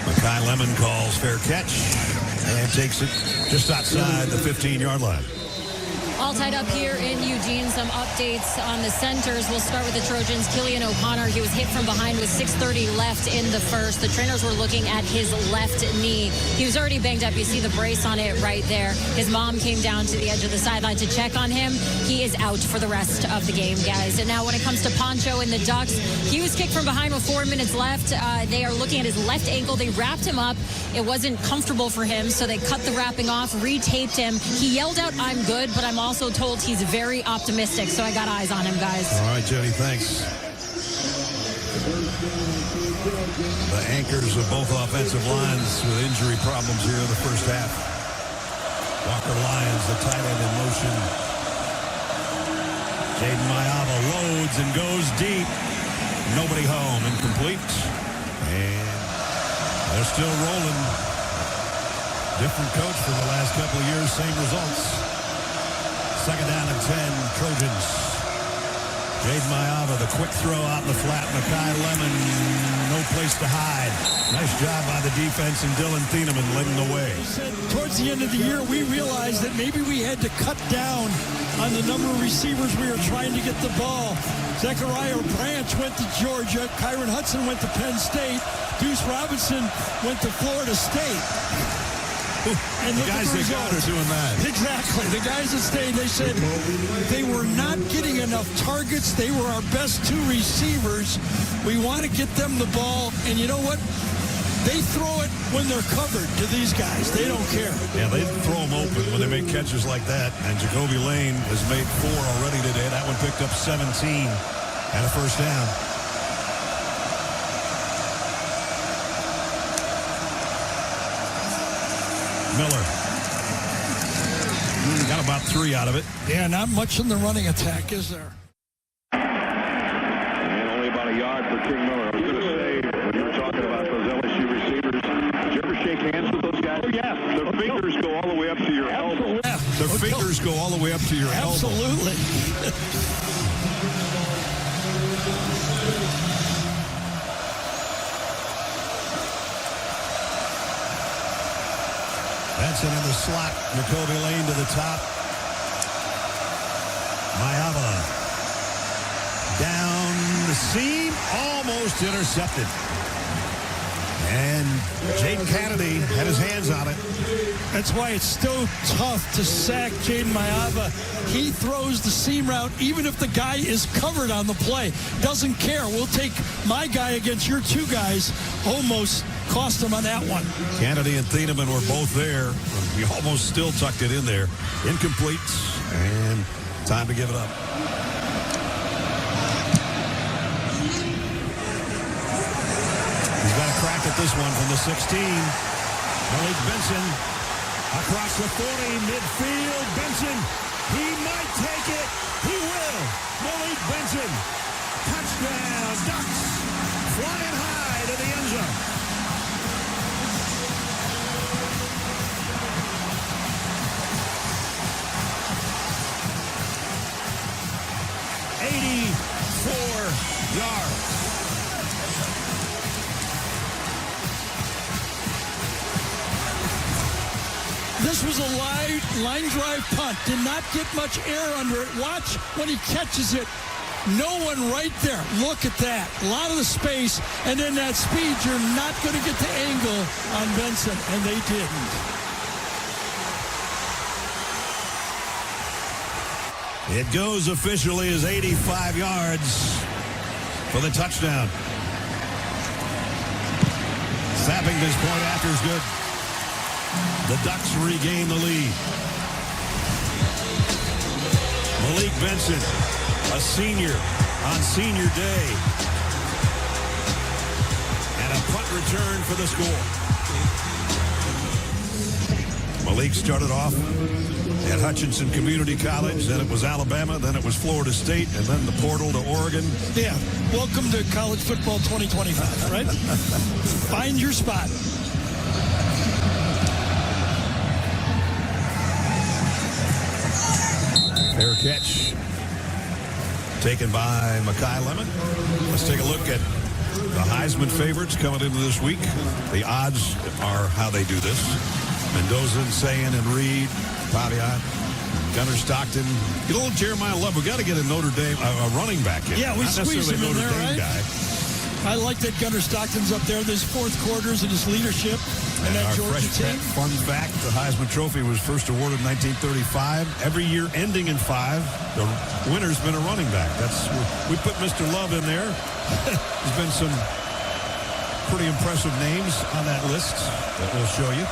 Makai Lemon calls fair catch and takes it just outside the 15-yard line. All tied up here in Eugene. Some updates on the centers. We'll start with the Trojans. Killian O'Connor, he was hit from behind with 6:30 left in the first. The trainers were looking at his left knee. He was already banged up. You see the brace on it right there. His mom came down to the edge of the sideline to check on him. He is out for the rest of the game, guys. And now when it comes to Poncho and the Ducks, he was kicked from behind with 4 minutes left. They are looking at his left ankle. They wrapped him up. It wasn't comfortable for him, so they cut the wrapping off, retaped him. He yelled out, "I'm good," but I'm also told he's very optimistic, so I got eyes on him, guys. All right, Jenny, thanks. The anchors of both offensive lines with injury problems here in the first half. Walker Lyons, the tight end in motion. Jayden Maiava loads and goes deep. Nobody home, incomplete. And they're still rolling. Different coach for the last couple of years, same results. Second down and 10, Trojans. Jayden Maiava, the quick throw out in the flat. Makai Lemon, no place to hide. Nice job by the defense, and Dylan Thieneman leading the way. Towards the end of the year, we realized that maybe we had to cut down on the number of receivers we were trying to get the ball. Zechariah Branch went to Georgia. Kyron Hudson went to Penn State. Deuce Robinson went to Florida State. And the guys that got are doing that. Exactly. The guys that stayed, they said they were not getting enough targets. They were our best two receivers. We want to get them the ball. And you know what? They throw it when they're covered to these guys. They don't care. Yeah, they throw them open when they make catches like that. And Jacoby Lane has made 4 already today. That one picked up 17 and a first down. Miller about 3 out of it. Yeah, not much in the running attack, is there? And only about a yard for King Miller. I was going to say, when you were talking about those LSU receivers, did you ever shake hands with those guys? Oh, yeah. Their fingers go all the way up to your elbow. Yeah. Their fingers go all the way up to your elbow. Absolutely. Benson in the slot. Jacoby Lane to the top. Maiava down the seam. Almost intercepted. And Jadon Canady had his hands on it. That's why it's so tough to sack Jayden Maiava. He throws the seam route even if the guy is covered on the play. Doesn't care. We'll take my guy against your 2 guys. Almost cost him on that one. Canady and Thieneman were both there. We almost still tucked it in there. Incomplete. And time to give it up. He's got a crack at this one from the 16. Malik Benson across the 40, midfield. Benson, he might take it. He will. Malik Benson. Touchdown. Ducks flying high to the end zone. Yards. This was a line drive punt. Did not get much air under it. Watch when he catches it. No one right there. Look at that. A lot of the space, and then that speed, you're not going to get the angle on Benson, and they didn't. It goes officially as 85 yards for the touchdown. Sappington's point after is good. The Ducks regain the lead. Malik Benson, a senior on senior day. And a punt return for the score. Malik started off at Hutchinson Community College, then it was Alabama, then it was Florida State, and then the portal to Oregon. Yeah, welcome to college football 2025, right? Find your spot. Fair catch taken by Makai Lemon. Let's take a look at the Heisman favorites coming into this week. The odds are how they do this. Mendoza, Sayin, and Reed, Paviat, Gunnar Stockton. Get a little Jeremiah Love. We got to get a Notre Dame a running back in. Yeah, we squeezed him in there, right? Guy. I like that Gunnar Stockton's up there. There's fourth quarters in his leadership. And that Georgia team. Fun fact, the Heisman Trophy was first awarded in 1935. Every year ending in 5, the winner's been a running back. We put Mr. Love in there. There's been some pretty impressive names on that list that we'll show you.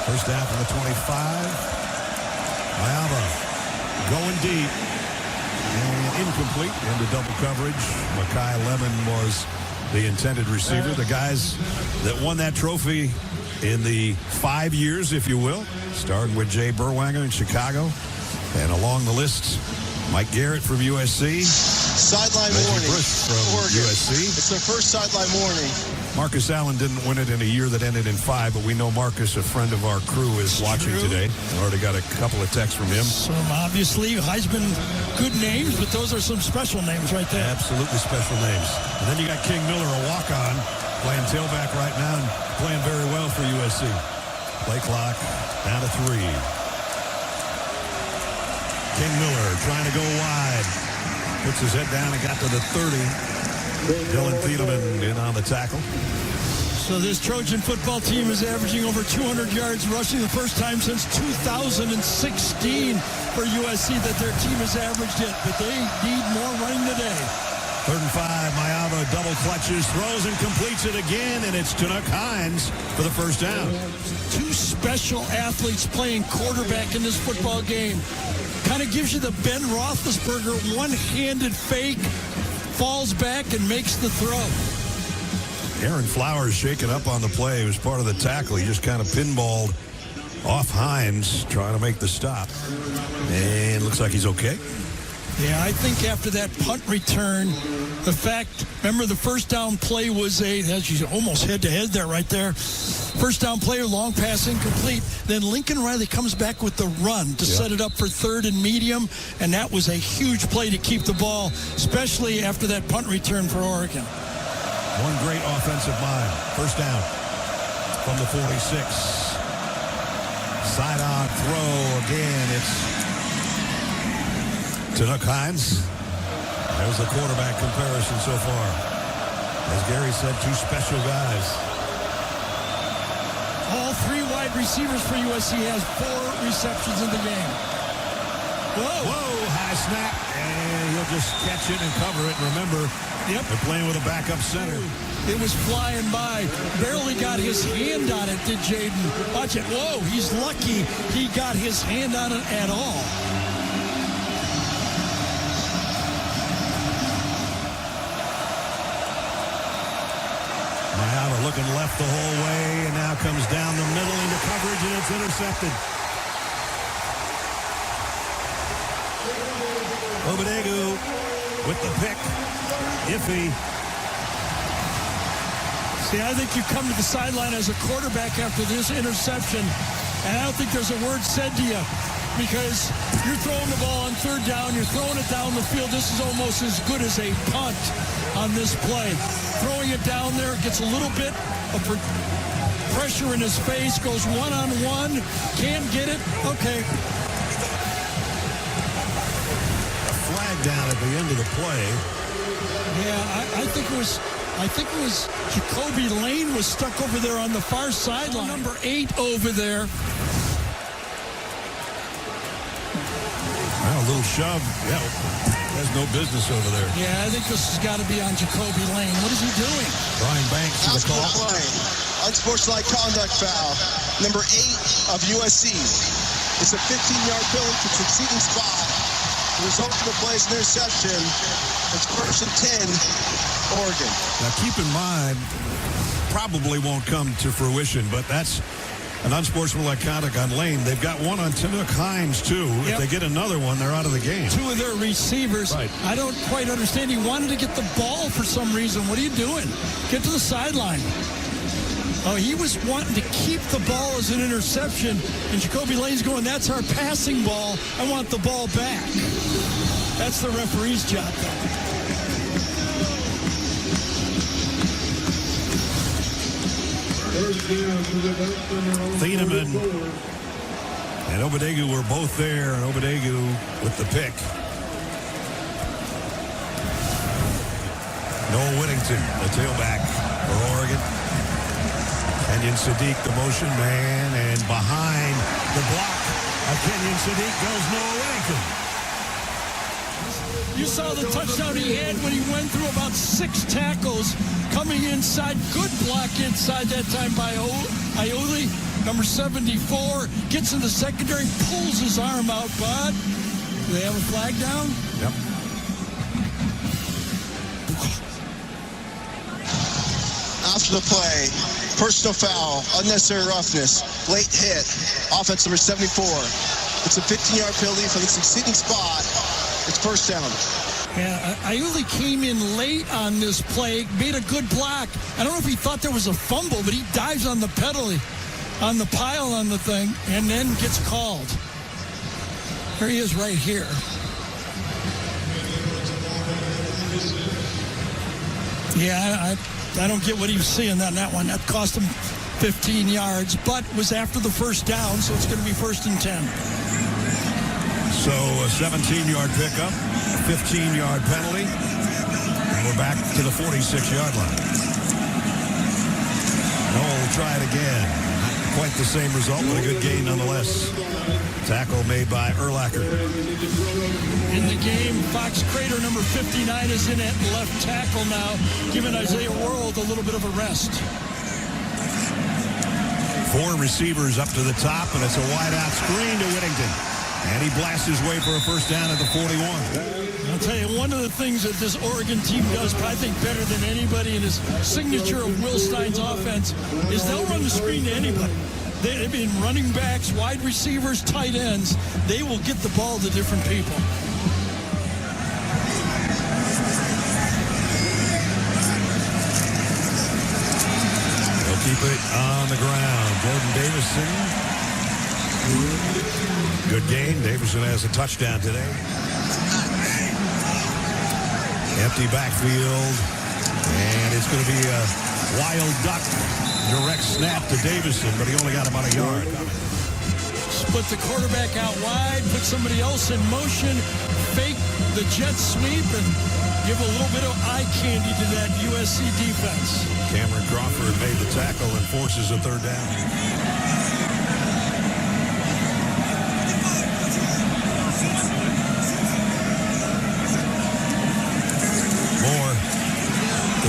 First down from the 25. Maiava going deep. And incomplete into double coverage. Makai Lemon was the intended receiver. The guys that won that trophy in the 5 years, if you will, starting with Jay Berwanger in Chicago. And along the list, Mike Garrett from USC. Sideline warning from Oregon. USC. It's their first sideline warning. Marcus Allen didn't win it in a year that ended in 5, but we know Marcus, a friend of our crew, is watching today. I already got a couple of texts from him. Some obviously Heisman good names, but those are some special names right there. Absolutely special names. And then you got King Miller, a walk-on, playing tailback right now and playing very well for USC. Play clock down to 3. King Miller trying to go wide. Puts his head down and got to the 30. Dylan Thieneman in on the tackle. So this Trojan football team is averaging over 200 yards rushing, the first time since 2016 for USC that their team has averaged it, but they need more running today. 3rd and 5, Maiava double clutches, throws and completes it again, and it's Tanook Hines for the first down. 2 special athletes playing quarterback in this football game. Kind of gives you the Ben Roethlisberger one-handed fake, falls back and makes the throw. Aaron Flowers shaking up on the play. He was part of the tackle. He just kind of pinballed Off Hines trying to make the stop. And looks like he's okay. Yeah, I think after that punt return, the fact, remember the first down play was almost head-to-head there, right there. First down play, long pass incomplete. Then Lincoln Riley comes back with the run to set it up for third and medium, and that was a huge play to keep the ball, especially after that punt return for Oregon. One great offensive mind. First down from the 46. Side-on throw again. It's Tanook Hines. There's the quarterback comparison so far. As Gary said, two special guys. All three wide receivers for USC has 4 receptions in the game. Whoa, high snap. And he'll just catch it and cover it. And remember, they're playing with a backup center. It was flying by. Barely got his hand on it, did Jayden. Watch it. Whoa, he's lucky he got his hand on it at all. Maiava looking left the whole way, and now comes down the middle into coverage, and it's intercepted. Obidegwu with the pick. Ify. See, I think you come to the sideline as a quarterback after this interception, and I don't think there's a word said to you because you're throwing the ball on third down, you're throwing it down the field. This is almost as good as a punt on this play. Throwing it down there, gets a little bit of pressure in his face, goes one-on-one, can't get it. Okay. A flag down at the end of the play. Yeah, I think it was Jacoby Lane was stuck over there on the far sideline. Number 8 over there. Well, a little shove. Yeah, has no business over there. Yeah, I think this has got to be on Jacoby Lane. What is he doing? Brian Banks to the call. Play. Unsportsmanlike conduct foul. Number 8 of USC. It's a 15-yard penalty for succeeding spot. The result of the play is an interception. It's 1st and 10, Oregon. Now, keep in mind, probably won't come to fruition, but that's an unsportsmanlike conduct on Lane. They've got one on Tanook Hines, too. If they get another one, they're out of the game. 2 of their receivers. Right. I don't quite understand. He wanted to get the ball for some reason. What are you doing? Get to the sideline. Oh, he was wanting to keep the ball as an interception, and Jacoby Lane's going, that's our passing ball. I want the ball back. That's the referee's job, though. Thieneman and Obidegwu were both there, and Obidegwu with the pick. Noah Whittington, the tailback for Oregon. Kenyon Sadiq, the motion man, and behind the block of Kenyon Sadiq goes Noah Whittington. You saw the touchdown he had when he went through about 6 tackles coming inside. Good block inside that time by Ioli, number 74. Gets in the secondary, pulls his arm out, Bud. Do they have a flag down? Yep. After the play, personal foul, unnecessary roughness, late hit, offense number 74. It's a 15-yard penalty for the succeeding spot. It's 1st down. Yeah, Iuli came in late on this play, made a good block. I don't know if he thought there was a fumble, but he dives on the penalty, on the pile on the thing, and then gets called. There he is right here. Yeah, I don't get what he was seeing on that one. That cost him 15 yards, but was after the 1st down, so it's going to be 1st and 10. So a 17-yard pickup, a 15-yard penalty, and we're back to the 46-yard line. Noel will try it again. Not quite the same result, but a good gain nonetheless. Tackle made by Erlacher. In the game, Fox Crater, number 59, is in at left tackle now, giving Isaiah World a little bit of a rest. 4 receivers up to the top, and it's a wide-out screen to Whittington. And he blasts his way for a 1st down at the 41. I'll tell you, one of the things that this Oregon team does, I think better than anybody in his signature of Will Stein's offense, is they'll run the screen to anybody. I mean, running backs, wide receivers, tight ends, they will get the ball to different people. They'll keep it on the ground. Jordon Davison. Good game. Davison has a touchdown today. Empty backfield. And it's going to be a wild duck direct snap to Davison, but he only got about a yard. Split the quarterback out wide, put somebody else in motion, fake the jet sweep, and give a little bit of eye candy to that USC defense. Cameron Crawford made the tackle and forces a third down.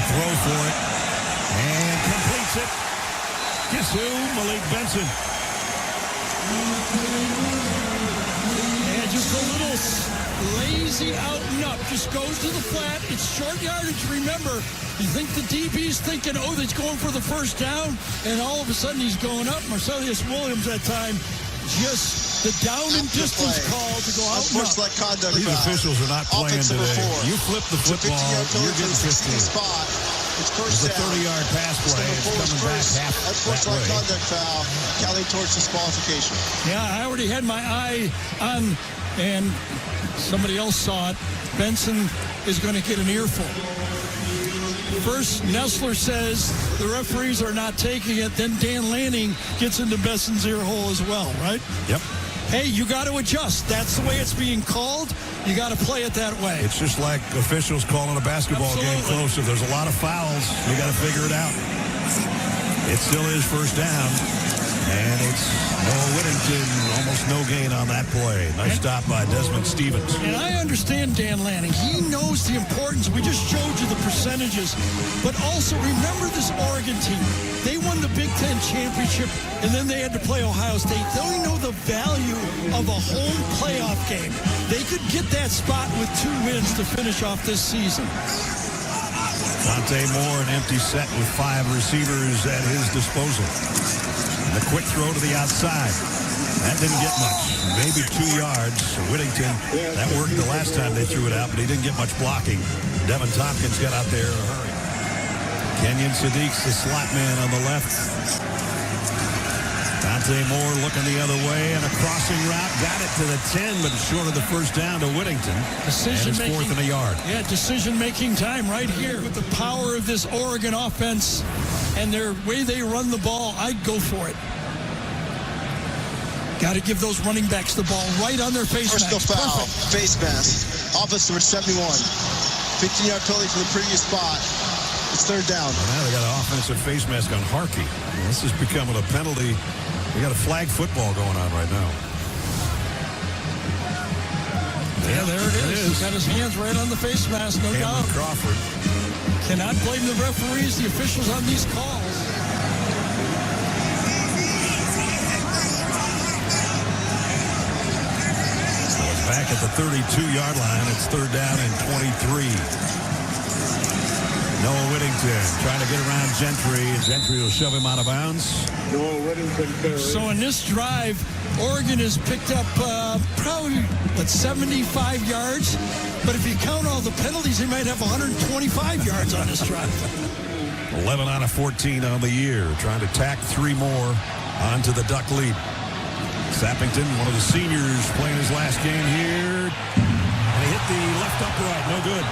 Throw for it and completes it. Guess who? Malik Benson. And just a little lazy out and up. Just goes to the flat. It's short yardage. Remember, you think the DB's thinking, oh, he's going for the first down, and all of a sudden he's going up. Marcellus Williams that time just the down and distance call to go out and up. Conduct These officials are not playing today. You flip the football, you're getting 15. It's a 30-yard pass play. It's coming back half that way. Conduct foul. Kelly towards disqualification. Yeah, I already had my eye on, and somebody else saw it. Benson is going to get an earful. First, Nessler says the referees are not taking it. Then Dan Lanning gets into Benson's ear hole as well, right? Yep. Hey, you got to adjust. That's the way it's being called. You got to play it that way. It's just like officials calling a basketball game close. If there's a lot of fouls, you got to figure it out. It still is first down. And it's Noah Whittington, almost no gain on that play. Nice stop by Desmond Stevens. And I understand Dan Lanning. He knows the importance. We just showed you the percentages. But also, remember this Oregon team. They won the Big Ten championship, and then they had to play Ohio State. They know the value of a home playoff game. They could get that spot with 2 wins to finish off this season. Dante Moore, an empty set with 5 receivers at his disposal. A quick throw to the outside. That didn't get much. Maybe 2 yards. Whittington, that worked the last time they threw it out, but he didn't get much blocking. Devin Tompkins got out there in a hurry. Kenyon Sadiq's the slot man on the left. Dante Moore looking the other way, and a crossing route. Got it to the 10, but it's short of the first down to Whittington. And it's 4th and a yard. Yeah, decision-making time right here. With the power of this Oregon offense and their way they run the ball, I'd go for it. Got to give those running backs the ball right on their face mask. Personal foul, face mask. Offense number 71. 15-yard penalty from the previous spot. It's 3rd down. Well, now they got an offensive face mask on Harkey. This is becoming a penalty. We got a flag football going on right now. Yeah, there it is. He's got his hands right on the face mask, no doubt. Crawford. Cannot blame the referees, the officials on these calls. So it's back at the 32-yard line. It's 3rd down and 23. Noah Whittington trying to get around Gentry, and Gentry will shove him out of bounds. So in this drive, Oregon has picked up probably, 75 yards. But if you count all the penalties, they might have 125 yards on this drive. 11 out of 14 on the year. Trying to tack 3 more onto the Duck lead. Sappington, one of the seniors, playing his last game here. And he hit the left upright. No good.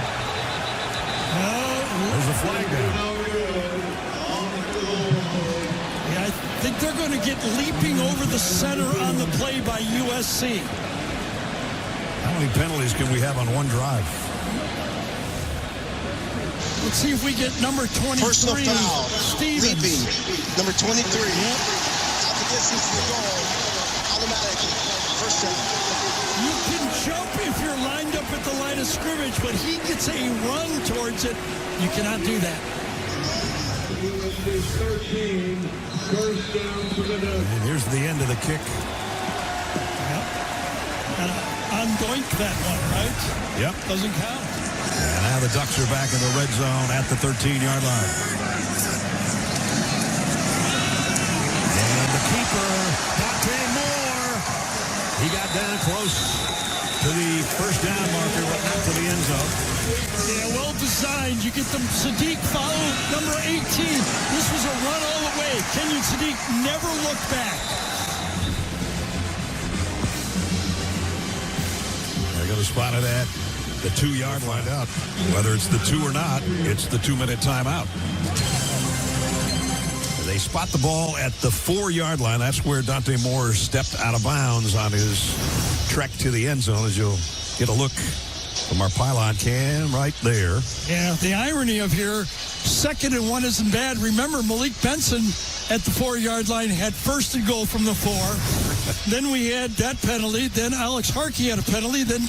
There's a flag down. Yeah, I think they're going to get leaping over the center on the play by USC. How many penalties can we have on one drive? Let's see if we get number 23. Personal foul. Stevens. Leaping. Number 23. Out the distance to the goal. Automatic. First down. You can jump if you're lined up at the line of scrimmage, but he gets a run towards it. You cannot do that. And here's the end of the kick. Yep. On Boink that one, right? Yep. Doesn't count. And now the Ducks are back in the red zone at the 13-yard line. And the keeper, Dante Moore, he got down close to the first down marker, but not to the end zone. Yeah, well designed. You get them. Sadiq followed number 18. This was a run all the way. Kenyon Sadiq never looked back. They're going to spot it at the 2-yard line out. Whether it's the 2 or not, it's the 2-minute timeout. They spot the ball at the 4-yard line. That's where Dante Moore stepped out of bounds on his trek to the end zone, as you'll get a look from our pylon cam right there. Yeah, the irony of here, 2nd and 1 isn't bad. Remember, Malik Benson at the 4-yard line had 1st and goal from the 4. Then we had that penalty. Then Alex Harkey had a penalty. Then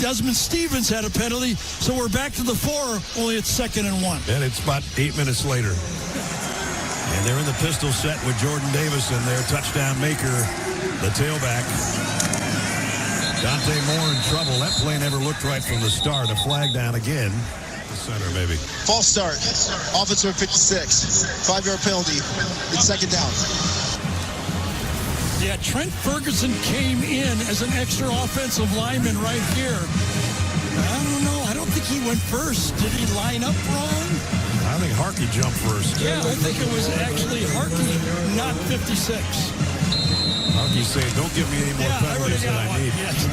Desmond Stevens had a penalty. So we're back to the 4, only it's 2nd and 1. And it's about 8 minutes later. And they're in the pistol set with Jordon Davison, their touchdown maker, the tailback. Dante Moore in trouble. That play never looked right from the start. A flag down again. The center, maybe. False start. Offensive 56. 5-yard penalty. It's 2nd down. Yeah, Trent Ferguson came in as an extra offensive lineman right here. I don't know. I don't think he went first. Did he line up wrong? I think Harkey jumped first. Yeah, I think it was actually Harkey, not 56. Harkey's saying, don't give me any more penalties than I need. Yes.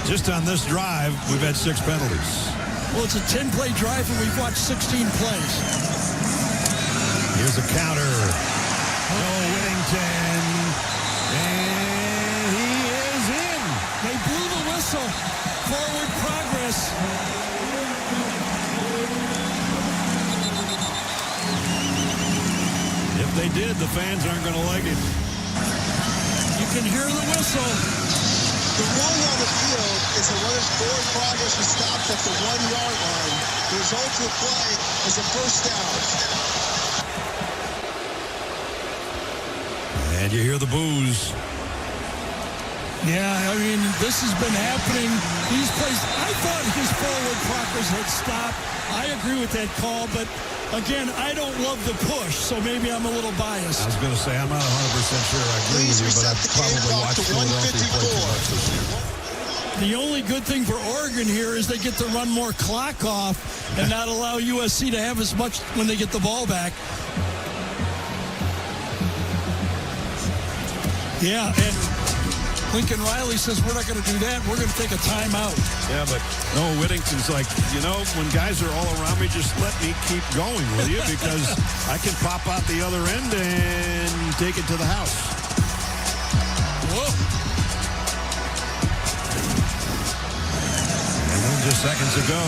Just on this drive, we've had 6 penalties. Well, it's a 10-play drive, and we've watched 16 plays. Here's a counter. Whittington. And he is in. They blew the whistle. Forward progress. If they did, the fans aren't going to like it. You can hear the whistle. The rule on the field is that when forward progress is stopped at the 1-yard line, the result of the play is a first down. And you hear the boos. Yeah, I mean, this has been happening. These plays, I thought his forward progress had stopped. I agree with that call, but again, I don't love the push, so maybe I'm a little biased. I was going to say, I'm not 100% sure I agree with you, but I've probably watched Philadelphia play too much this year. The only good thing for Oregon here is they get to run more clock off and not allow USC to have as much when they get the ball back. Yeah, and Lincoln Riley says, we're not going to do that. We're going to take a timeout. Yeah, but no, Whittington's like, when guys are all around me, just let me keep going with you because I can pop out the other end and take it to the house. Whoa. And then just seconds ago,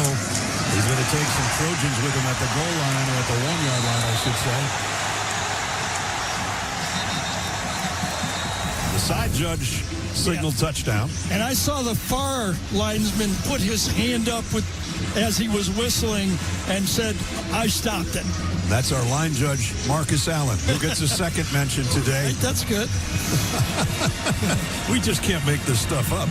he's going to take some Trojans with him at the goal line, or at the 1-yard line, I should say. The side judge signaled touchdown. And I saw the far linesman put his hand up as he was whistling and said, I stopped it. That's our line judge, Marcus Allen, who gets a second mention today. Right, that's good. We just can't make this stuff up.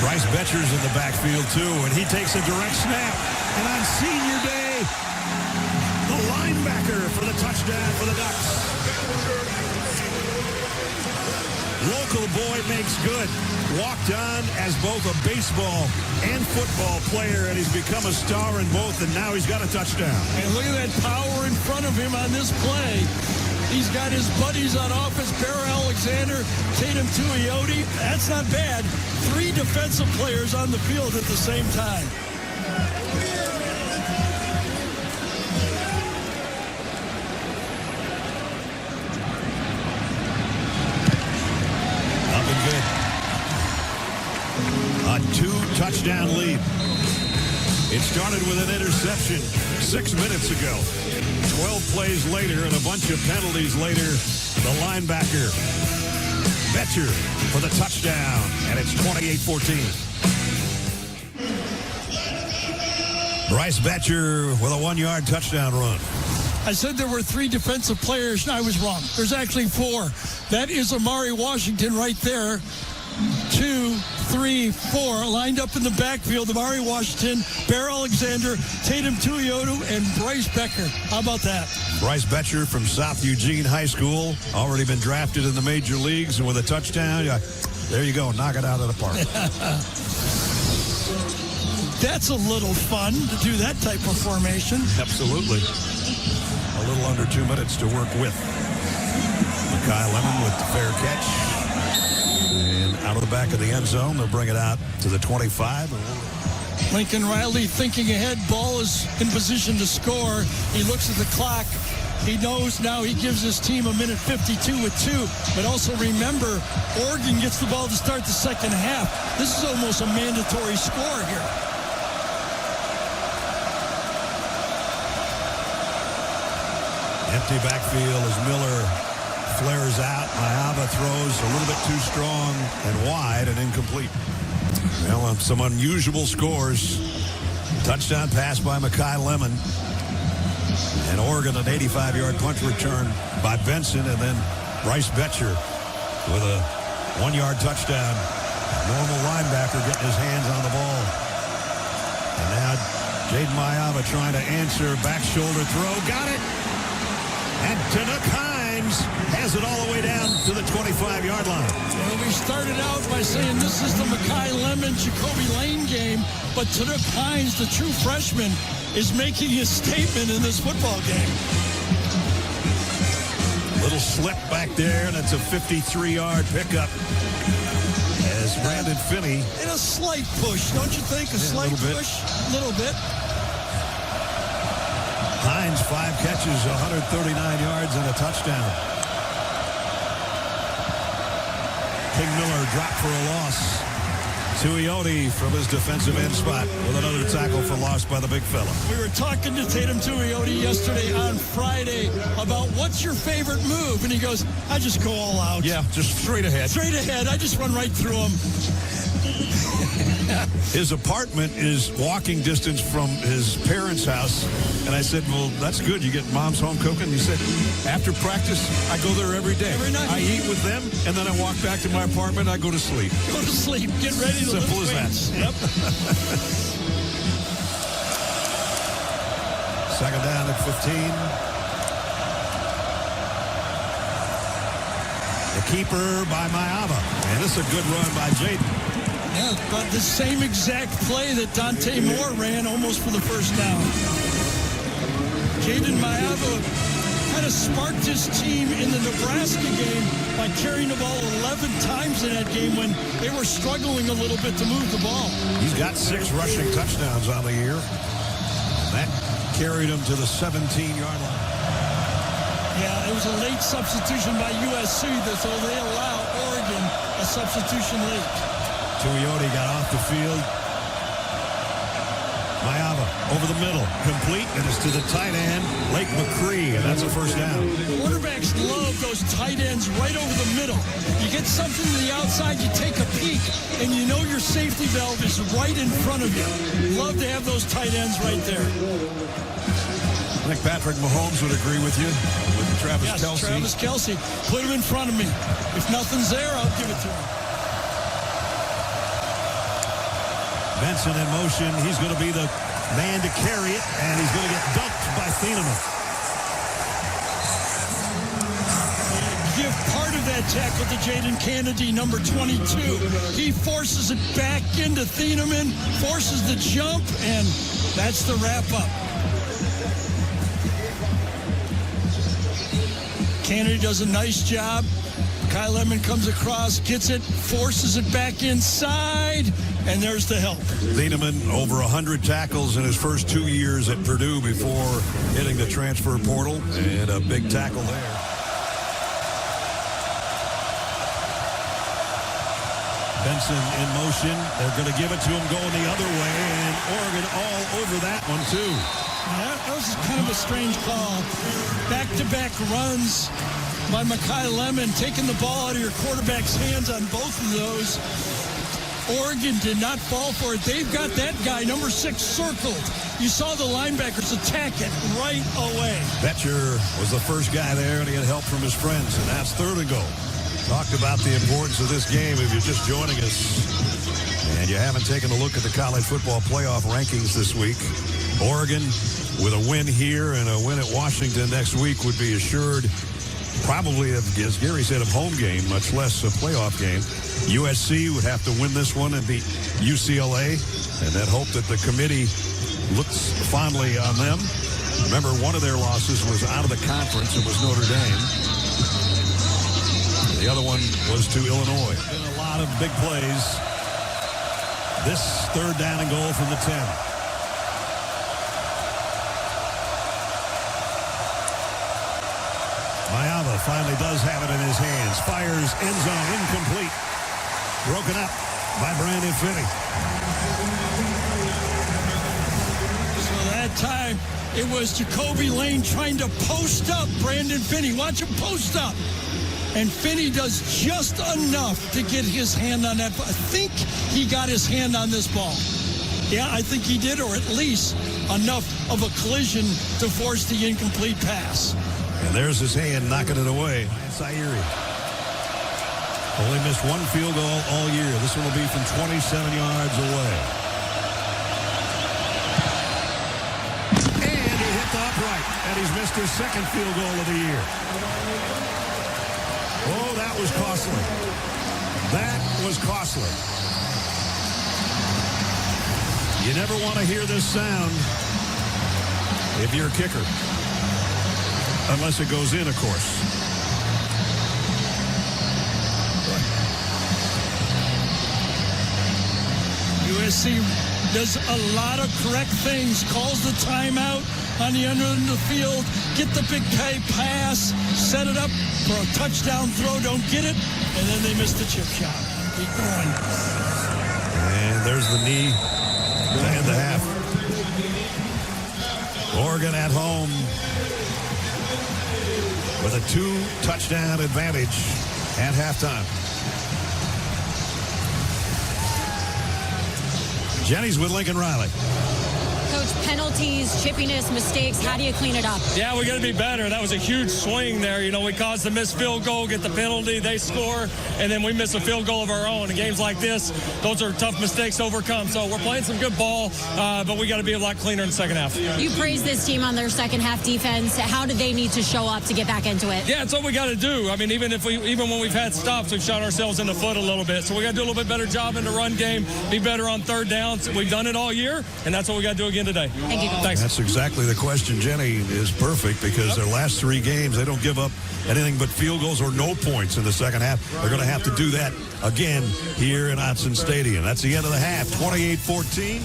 Bryce Boettcher's in the backfield, too, and he takes a direct snap. And on senior day, the linebacker for the touchdown for the Ducks. Local boy makes good. Walked on as both a baseball and football player, and he's become a star in both, and now he's got a touchdown. And look at that power in front of him on this play. He's got his buddies on offense, Bear Alexander, Tatum Tuioti. That's not bad. 3 defensive players on the field at the same time. Good. A 2-touchdown lead. It started with an interception 6 minutes ago. 12 plays later and a bunch of penalties later, the linebacker, Boettcher, for the touchdown, and it's 28-14. Bryce Boettcher with a 1-yard touchdown run. I said there were 3 defensive players, and I was wrong. There's actually 4. That is Amari Washington right there. 2, 3, 4 lined up in the backfield. Amari Washington, Bear Alexander, Tatum Tuiyotu, and Bryce Boettcher. How about that? Bryce Boettcher from South Eugene High School, already been drafted in the major leagues, and with a touchdown, there you go, knock it out of the park. That's a little fun to do that type of formation. Absolutely. A little under 2 minutes to work with. Makai Lemon with the fair catch. And out of the back of the end zone, they'll bring it out to the 25. Lincoln Riley thinking ahead. Ball is in position to score. He looks at the clock. He knows now he gives his team a minute 52 with 2. But also remember, Oregon gets the ball to start the second half. This is almost a mandatory score here. Empty backfield as Miller flares out. Maiava throws a little bit too strong and wide and incomplete. Well, some unusual scores. Touchdown pass by Makai Lemon. And Oregon an 85-yard punt return by Benson. And then Bryce Boettcher with a 1-yard touchdown. Normal linebacker getting his hands on the ball. And now Jayden Maiava trying to answer. Back shoulder throw. Got it. And Tanook Hines has it all the way down to the 25-yard line. Well, we started out by saying this is the Makai Lemon, Jacoby Lane game, but Tanook Hines, the true freshman, is making his statement in this football game. Little slip back there, and it's a 53-yard pickup as Brandon Finney. And a slight push, don't you think? A slight push? A little bit. Hines, 5 catches, 139 yards, and a touchdown. King Miller dropped for a loss. Tuiyotu from his defensive end spot with another tackle for loss by the big fella. We were talking to Tatum Tuiyotu yesterday on Friday about what's your favorite move, and he goes, I just go all out. Yeah, just straight ahead. Straight ahead. I just run right through him. His apartment is walking distance from his parents' house. And I said, well, that's good. You get mom's home cooking. He said, after practice, I go there every day. Every night. I eat with them, and then I walk back to my apartment. I go to sleep. Go to sleep. Get ready to Simple as that. Yep. Second down at 15. The keeper by Maiava. And this is a good run by Jayden. Yeah, but the same exact play that Dante Moore ran almost for the first down. Jayden Maiava kind of sparked his team in the Nebraska game by carrying the ball 11 times in that game when they were struggling a little bit to move the ball. He's got 6 rushing touchdowns on the year. And that carried him to the 17-yard line. Yeah, it was a late substitution by USC, so they allow Oregon a substitution late. Tuiyotu got off the field. Maiava over the middle, complete, and it's to the tight end, McRee, and that's a first down. Quarterbacks love those tight ends right over the middle. You get something to the outside, you take a peek, and you know your safety valve is right in front of you. Love to have those tight ends right there. I think Patrick Mahomes would agree with you, with Travis Kelce. Travis Kelce, put him in front of me. If nothing's there, I'll give it to him. Benson in motion. He's going to be the man to carry it, and he's going to get dunked by Thieneman. Give part of that tackle to Jadon Canady, number 22. He forces it back into Thieneman, forces the jump, and that's the wrap-up. Canady does a nice job. Makai Lemon comes across, gets it, forces it back inside, and there's the help. Thieneman over 100 tackles in his first 2 years at Purdue before hitting the transfer portal, and a big tackle there. Benson in motion. They're going to give it to him going the other way, and Oregon all over that one, too. Yeah, that was kind of a strange call. Back-to-back runs by Makai Lemon, taking the ball out of your quarterback's hands on both of those. Oregon did not fall for it. They've got that guy, number 6, circled. You saw the linebackers attack it right away. Boettcher was the first guy there, and he had help from his friends, and that's third and goal. Talked about the importance of this game if you're just joining us. And you haven't taken a look at the college football playoff rankings this week. Oregon, with a win here and a win at Washington next week, would be assured probably, as Gary said, a home game, much less a playoff game. USC would have to win this one and beat UCLA, and then hope that the committee looks fondly on them. Remember, one of their losses was out of the conference. It was Notre Dame. The other one was to Illinois. Been a lot of big plays. This third down and goal from the 10. Maiava finally does have it in his hands. Fires, end zone, incomplete. Broken up by Brandon Finney. So that time, it was Jacoby Lane trying to post up Brandon Finney. Watch him post up. And Finney does just enough to get his hand on that. I think he got his hand on this ball. Yeah, I think he did, or at least enough of a collision to force the incomplete pass. And there's his hand knocking it away. Sairi. Only missed one field goal all year. This one will be from 27 yards away. And he hit the upright. And he's missed his second field goal of the year. Oh, that was costly. That was costly. You never want to hear this sound if you're a kicker. Unless it goes in, of course. USC does a lot of correct things. Calls the timeout on the end of the field. Get the big pay pass. Set it up for a touchdown throw. Don't get it. And then they miss the chip shot. Keep going. And there's the knee to end the half. Oregon at home with a 2-touchdown advantage at halftime. Jenny's with Lincoln Riley. Coach, penalties, chippiness, mistakes, how do you clean it up? Yeah, we got to be better. That was a huge swing there. You know, we caused the missed field goal, get the penalty, they score, and then we miss a field goal of our own. In games like this, those are tough mistakes to overcome. So we're playing some good ball, but we got to be a lot cleaner in the second half. You praised this team on their second half defense. How do they need to show up to get back into it? Yeah, it's what we got to do. I mean, even when we've had stops, we've shot ourselves in the foot a little bit. So we got to do a little bit better job in the run game, be better on third downs. We've done it all year, and that's what we got to do again today. Thank you. Thanks. That's exactly the question. Jenny is perfect because their last 3 games, they don't give up anything but field goals or no points in the second half. They're going to have to do that again here in Autzen Stadium. That's the end of the half, 28-14.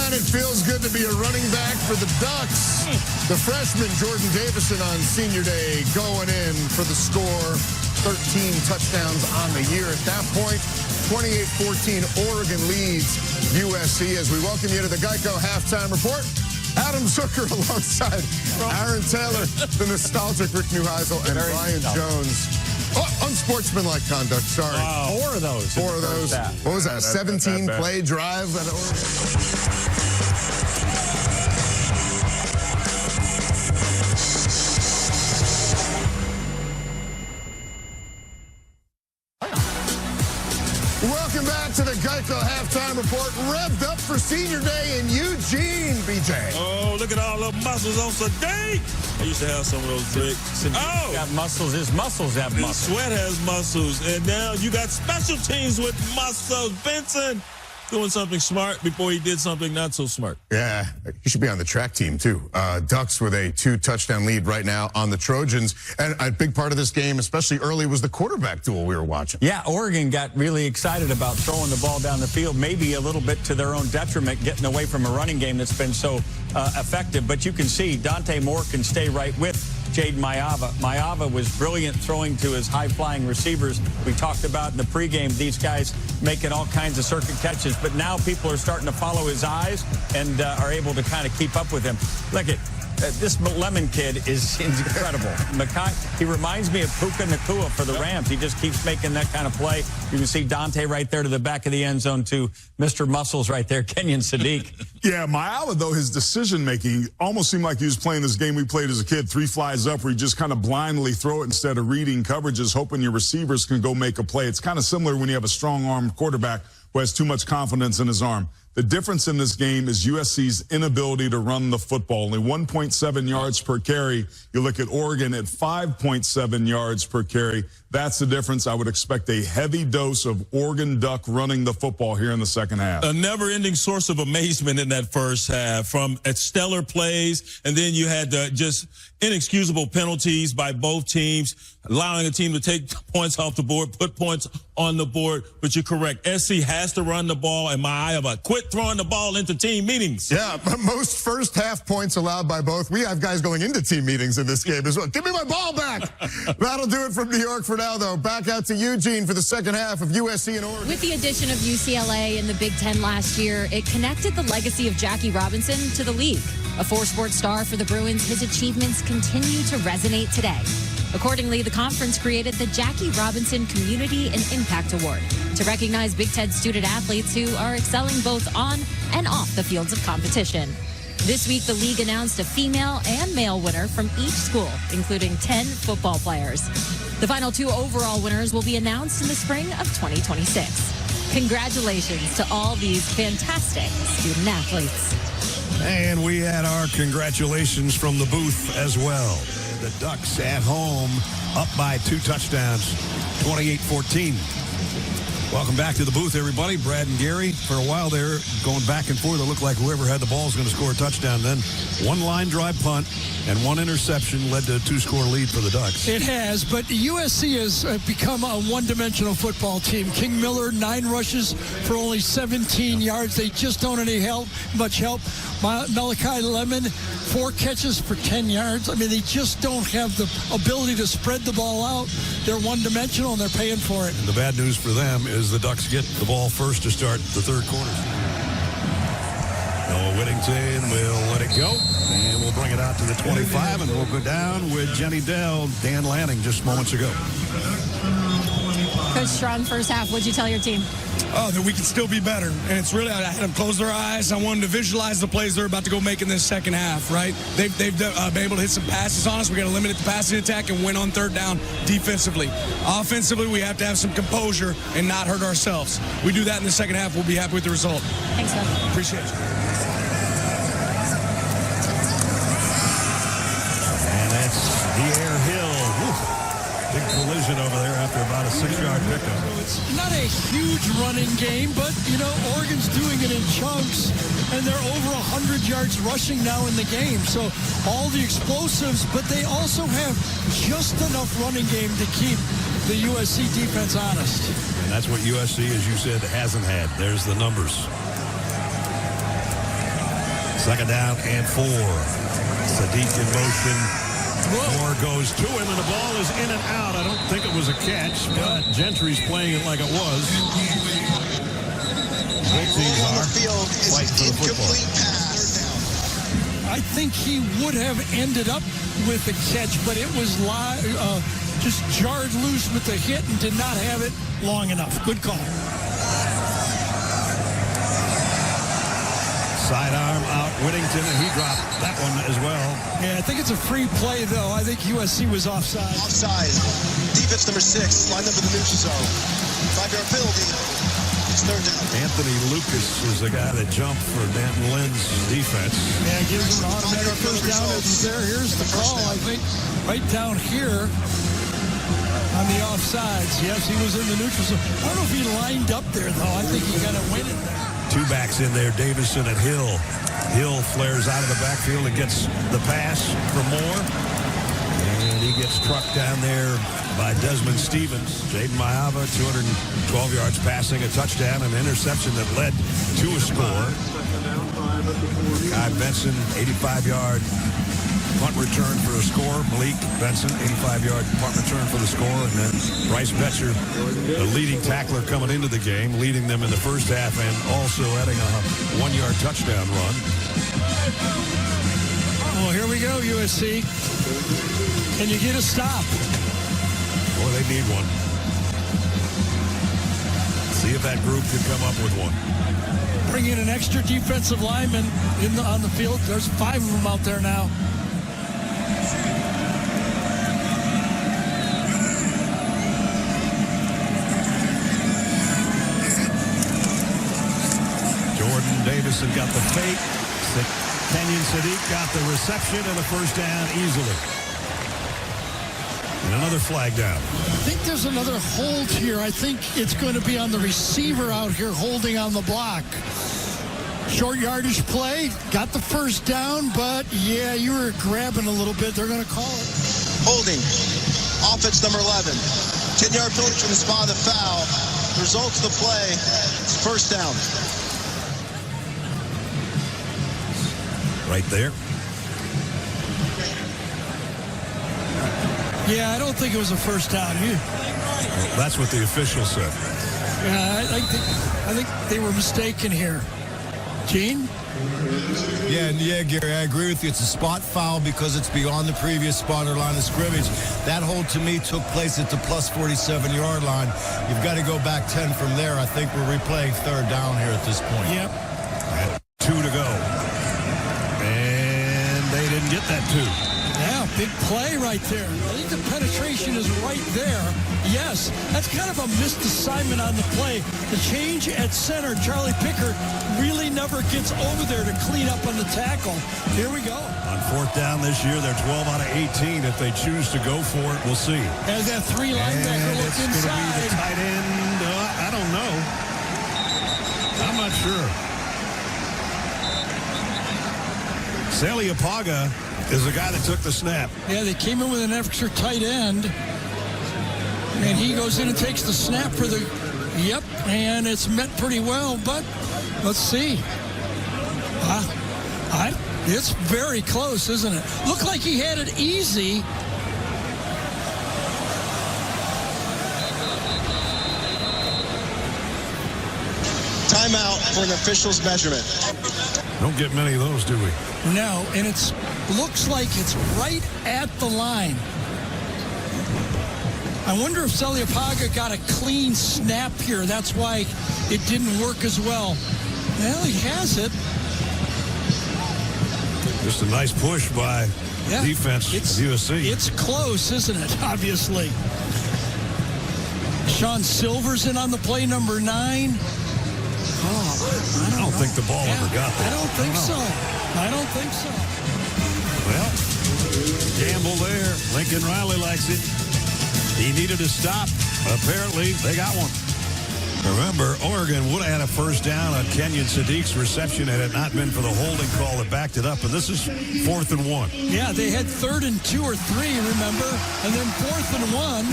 And it feels good to be a running back for the Ducks. The freshman, Jordon Davison, on senior day, going in for the score. 13 touchdowns on the year. At that point, 28-14, Oregon leads USC. As we welcome you to the Geico Halftime Report, Adam Zucker alongside Aaron Taylor, the nostalgic Rick Neuheisel, and Brian Jones. Oh, unsportsmanlike conduct, sorry. Wow. 4 of those. 4 of those. What was that, 17-play drive at Oregon? Welcome back to the Geico Halftime Report. Revved up for Senior Day in Eugene, BJ. Oh, look at all the muscles on Sadiq. I used to have some of those tricks. Oh! Got muscles. His muscles have muscles. His sweat has muscles. And now you got special teams with muscles. Benson doing something smart before he did something not so smart. Yeah, he should be on the track team, too. Ducks with a 2-touchdown lead right now on the Trojans. And a big part of this game, especially early, was the quarterback duel we were watching. Yeah, Oregon got really excited about throwing the ball down the field, maybe a little bit to their own detriment, getting away from a running game that's been so effective. But you can see Dante Moore can stay right with Jayden Maiava. Maiava was brilliant throwing to his high-flying receivers. We talked about in the pregame, these guys making all kinds of circuit catches, but now people are starting to follow his eyes and are able to kind of keep up with him. Look at this Lemon kid is incredible. Makai, he reminds me of Puka Nacua for the Rams. He just keeps making that kind of play. You can see Dante right there to the back of the end zone to Mr. Muscles right there, Kenyon Sadiq. Yeah, Maiava, though, his decision-making almost seemed like he was playing this game we played as a kid, 3 flies up, where you just kind of blindly throw it instead of reading coverages, hoping your receivers can go make a play. It's kind of similar when you have a strong-armed quarterback who has too much confidence in his arm. The difference in this game is USC's inability to run the football. Only 1.7 yards per carry. You look at Oregon at 5.7 yards per carry. That's the difference. I would expect a heavy dose of Oregon Duck running the football here in the second half. A never-ending source of amazement in that first half, from stellar plays, and then you had just inexcusable penalties by both teams, allowing a team to take points off the board, put points on the board. But you're correct. SC has to run the ball, and Maiava quit throwing the ball into team meetings. Yeah, most first half points allowed by both. We have guys going into team meetings in this game as well. Give me my ball back. That'll do it from New York for now, though. Back out to Eugene for the second half of USC and Oregon. With the addition of UCLA in the Big Ten last year, it connected the legacy of Jackie Robinson to the league. A four-sport star for the Bruins, his achievements continue to resonate today. Accordingly, the conference created the Jackie Robinson Community and Impact Award to recognize Big Ten student athletes who are excelling both on and off the fields of competition. This week, the league announced a female and male winner from each school, including 10 football players. The final 2 overall winners will be announced in the spring of 2026. Congratulations to all these fantastic student athletes. And we had our congratulations from the booth as well. The Ducks at home, up by 2 touchdowns, 28-14. Welcome back to the booth, everybody. Brad and Gary, for a while there, going back and forth. It looked like whoever had the ball was going to score a touchdown. Then one line drive punt and one interception led to a 2-score lead for the Ducks. It has, but USC has become a one-dimensional football team. King Miller, 9 rushes for only 17 yards. They just don't need much help. Makai Lemon, 4 catches for 10 yards. I mean, they just don't have the ability to spread the ball out. They're one-dimensional, and they're paying for it. And the bad news for them is the Ducks get the ball first to start the third quarter. Noah Whittington will let it go, and we'll bring it out to the 25, and we'll go down with Jenny Dell, Dan Lanning just moments ago. Coach Strong, first half, what'd you tell your team? Oh, that we can still be better. And it's really, I had them close their eyes. I wanted to visualize the plays they're about to go make in this second half, right? They've been able to hit some passes on us. We got to limit the passing attack and win on third down defensively. Offensively, we have to have some composure and not hurt ourselves. We do that in the second half, we'll be happy with the result. Thanks, Phil. Appreciate you. And that's Pierre Hill. Woo. Big collision over there after about a 6-yard pickup. It's not a huge running game, but, Oregon's doing it in chunks, and they're over 100 yards rushing now in the game. So all the explosives, but they also have just enough running game to keep the USC defense honest. And that's what USC, as you said, hasn't had. There's the numbers. Second down and 4. Sadiq in motion. Moore goes to him, and the ball is in and out. I don't think it was a catch, but Gentry's playing it like it was. Both teams are fighting for the football. I think he would have ended up with a catch, but it was just jarred loose with the hit and did not have it long enough. Good call. Sidearm out Whittington, and he dropped that one as well. Yeah, I think it's a free play, though. I think USC was offside. Offside. Defense number 6, line up in the neutral zone. 5-yard penalty. It's third down. Anthony Lucas is the guy that jumped for Danton Lynn's defense. Yeah, gives him an automatic first down. Here's the call, I think, right down here on the offsides. Yes, he was in the neutral zone. I don't know if he lined up there, though. I think he kind of went in there. 2 backs in there, Davison and Hill. Hill flares out of the backfield and gets the pass for Moore. And he gets trucked down there by Desmond Stevens. Jayden Maiava, 212 yards passing, a touchdown, an interception that led to a score. Malik Benson, 85-yard punt return for a score. Malik Benson, 85-yard punt return for the score. And then Bryce Boettcher, the leading tackler coming into the game, leading them in the first half and also adding a 1-yard touchdown run. Well, here we go, USC. Can you get a stop? Boy, they need one. See if that group can come up with one. Bring in an extra defensive lineman on the field. There's 5 of them out there now. Jordon Davison got the fake. Kenyon Sadiq got the reception and a first down easily. And another flag down. I think there's another hold here. I think it's going to be on the receiver out here holding on the block. Short yardage play, got the first down, but yeah, you were grabbing a little bit. They're going to call it. Holding. Offense number 11. 10-yard penalty from the spot of the foul. The results of the play, it's first down. Right there. Yeah, I don't think it was a first down. Well, that's what the official said. Yeah, I think they were mistaken here. Gene? Yeah, Gary, I agree with you. It's a spot foul because it's beyond the previous spot or line of scrimmage. That hold, to me, took place at the plus 47-yard line. You've got to go back 10 from there. I think we're replaying third down here at this point. Yep. And 2 to go. And they didn't get that 2. Yeah, big play right there. I think the penetration is right there. Yes, that's kind of a missed assignment on the play. The change at center, Charlie Pickard really never gets over there to clean up on the tackle. Here we go. On fourth down this year, they're 12 out of 18. If they choose to go for it, we'll see. As that 3 linebacker looks inside. It's going to be the tight end. I don't know. I'm not sure. Saliapaga is the guy that took the snap. Yeah, they came in with an extra tight end. And he goes in and takes the snap for the... Yep, and it's met pretty well, but let's see. It's very close, isn't it? Looked like he had it easy. Timeout for an official's measurement. Don't get many of those, do we? No, and it looks like it's right at the line. I wonder if Saliapaga got a clean snap here. That's why it didn't work as well. Well, he has it. Just a nice push by defense of USC. It's close, isn't it? Obviously. Sean Silver's in on the play, number 9. I don't think the ball ever got there. I don't think so. I don't think so. Well, gamble there. Lincoln Riley likes it. He needed a stop. Apparently, they got one. Remember, Oregon would have had a first down on Kenyon Sadiq's reception had it not been for the holding call that backed it up. And this is 4th and 1. Yeah, they had 3rd and 2 or 3, remember? And then 4th and 1.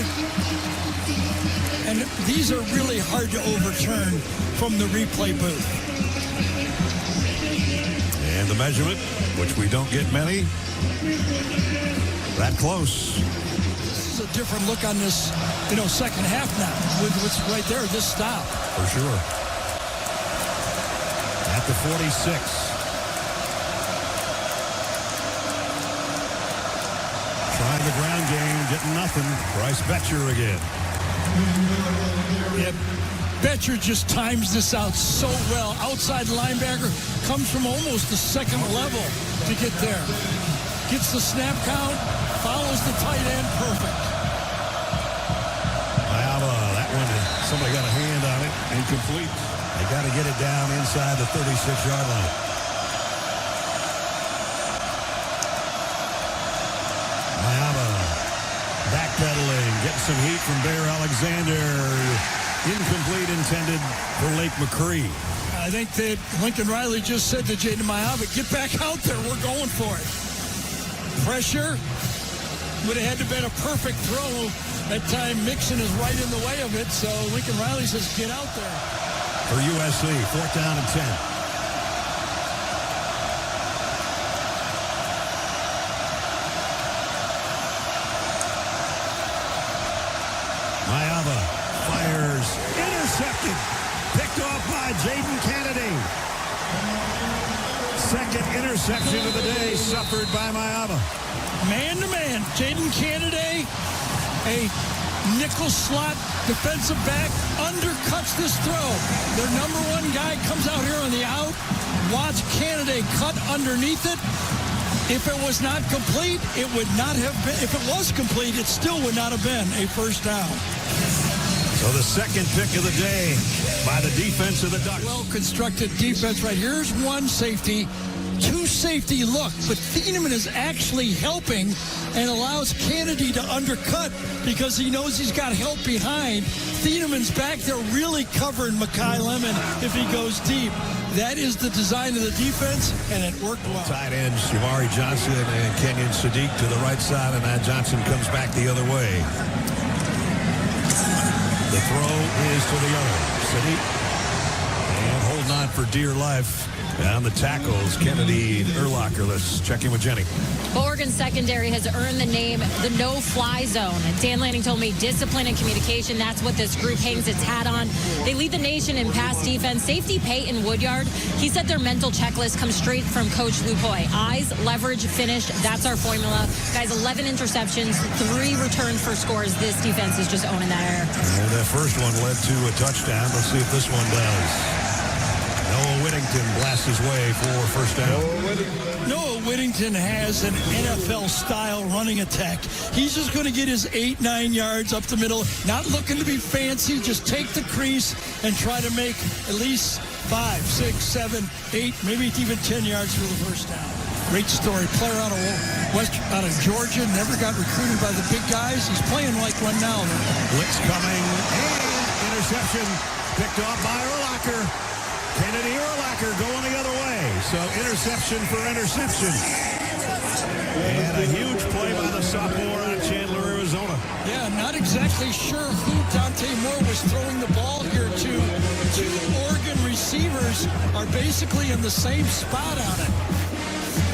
And these are really hard to overturn from the replay booth. And the measurement, which we don't get many, that close. This is a different look on this, second half now with what's right there, this stop. For sure. At the 46. Trying the ground game, getting nothing. Bryce Boettcher again. Yeah, Boettcher just times this out so well. Outside linebacker comes from almost the second level to get there. Gets the snap count, follows the tight end, perfect. Maiava, that one, somebody got a hand on it, incomplete. They got to get it down inside the 36-yard line. Maiava backpedaling, getting some heat from Bear Alexander. Incomplete, intended for Lake McRee. I think that Lincoln Riley just said to Jayden Maiava, get back out there, we're going for it. Pressure would have had to been a perfect throw. That time Mixon is right in the way of it, so Lincoln Riley says get out there. For USC, 4th down and 10. Maiava fires, intercepted, picked off by Jadon Canady. Second interception of the day suffered by Maiava. Man-to-man, Jadon Canady, a nickel slot defensive back, undercuts this throw. Their number 1 guy comes out here on the out. Watch Canady cut underneath it. If it was not complete, it would not have been. If it was complete, it still would not have been a first down. So the second pick of the day by the defense of the Ducks. Well-constructed defense right. Here's one safety, two safety look, but Thieneman is actually helping and allows Canady to undercut because he knows he's got help behind. Thieneman's back there really covering Makai Lemon if he goes deep. That is the design of the defense, and it worked well. Tight ends, Jamari Johnson and Kenyon Sadiq to the right side, and now Johnson comes back the other way. The throw is to the other. Sadiq, and holding on for dear life. On the tackles, Canady and Erlacher. Let's check in with Jenny. Oregon secondary has earned the name the no-fly zone. And Dan Lanning told me discipline and communication, that's what this group hangs its hat on. They lead the nation in pass defense. Safety Peyton Woodyard, he said their mental checklist comes straight from Coach Lupoy. Eyes, leverage, finish, that's our formula. Guys, 11 interceptions, 3 returns for scores. This defense is just owning that air. And that first one led to a touchdown. Let's see if this one does. Noah Whittington blasts his way for first down. Noah Whittington has an NFL-style running attack. He's just going to get his 8-9 yards up the middle, not looking to be fancy, just take the crease and try to make at least 5, 6, 7, 8, maybe even 10 yards for the first down. Great story. Player out of Georgia, never got recruited by the big guys. He's playing like one now. Blitz coming, and interception picked off by Erlacher. Kennedy Erlacher going the other way. So interception for interception. And a huge play by the sophomore out of Chandler, Arizona. Yeah, not exactly sure who Dante Moore was throwing the ball here to. Two Oregon receivers are basically in the same spot on it.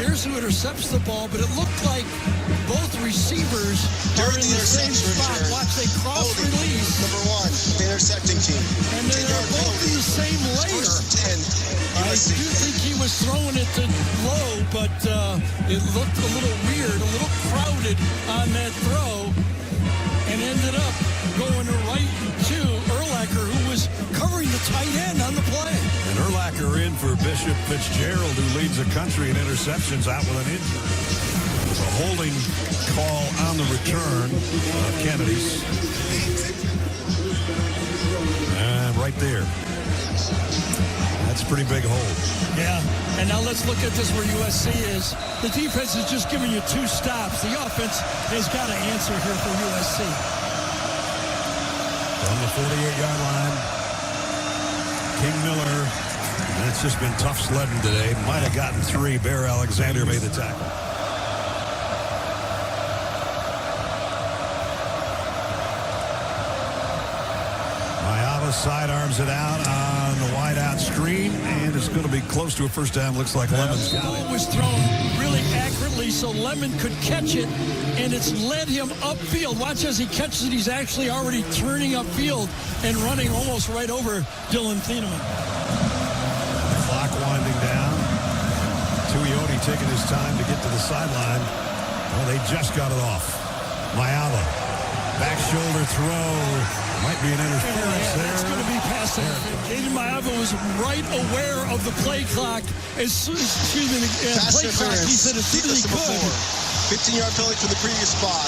Here's who intercepts the ball, but it looked like both receivers are in the same spot. Watch, they cross-release. Number 1, the intersecting team. And they're both in the same layer. I do think he was throwing it to low, but it looked a little weird, a little crowded on that throw, and ended up going right to Erlacher, who was covering the tight end on the play. And Erlacher in for Bishop Fitzgerald, who leads the country in interceptions, out with an injury. A holding call on the return of Kennedy's. And right there. That's a pretty big hold. Yeah, and now let's look at this where USC is. The defense is just giving you 2 stops. The offense has got to answer here for USC. From the 48-yard line, King Miller, and it's just been tough sledding today. Might have gotten 3. Bear Alexander made the tackle. Maiava sidearms it out on the wide-out screen, and it's going to be close to a first down. Looks like Lemon's got it. The ball was thrown really accurately so Lemon could catch it, and it's led him upfield. Watch as he catches it. He's actually already turning upfield and running almost right over Dylan Thieneman. Clock winding down. Tuioti taking his time to get to the sideline. Well, they just got it off. Maiava, back shoulder throw. Might be an interference there. It's going to be pass interference. Jayden Maiava was right aware of the play clock. As soon as, play clock, he said as soon as he could. 15-yard penalty from the previous spot.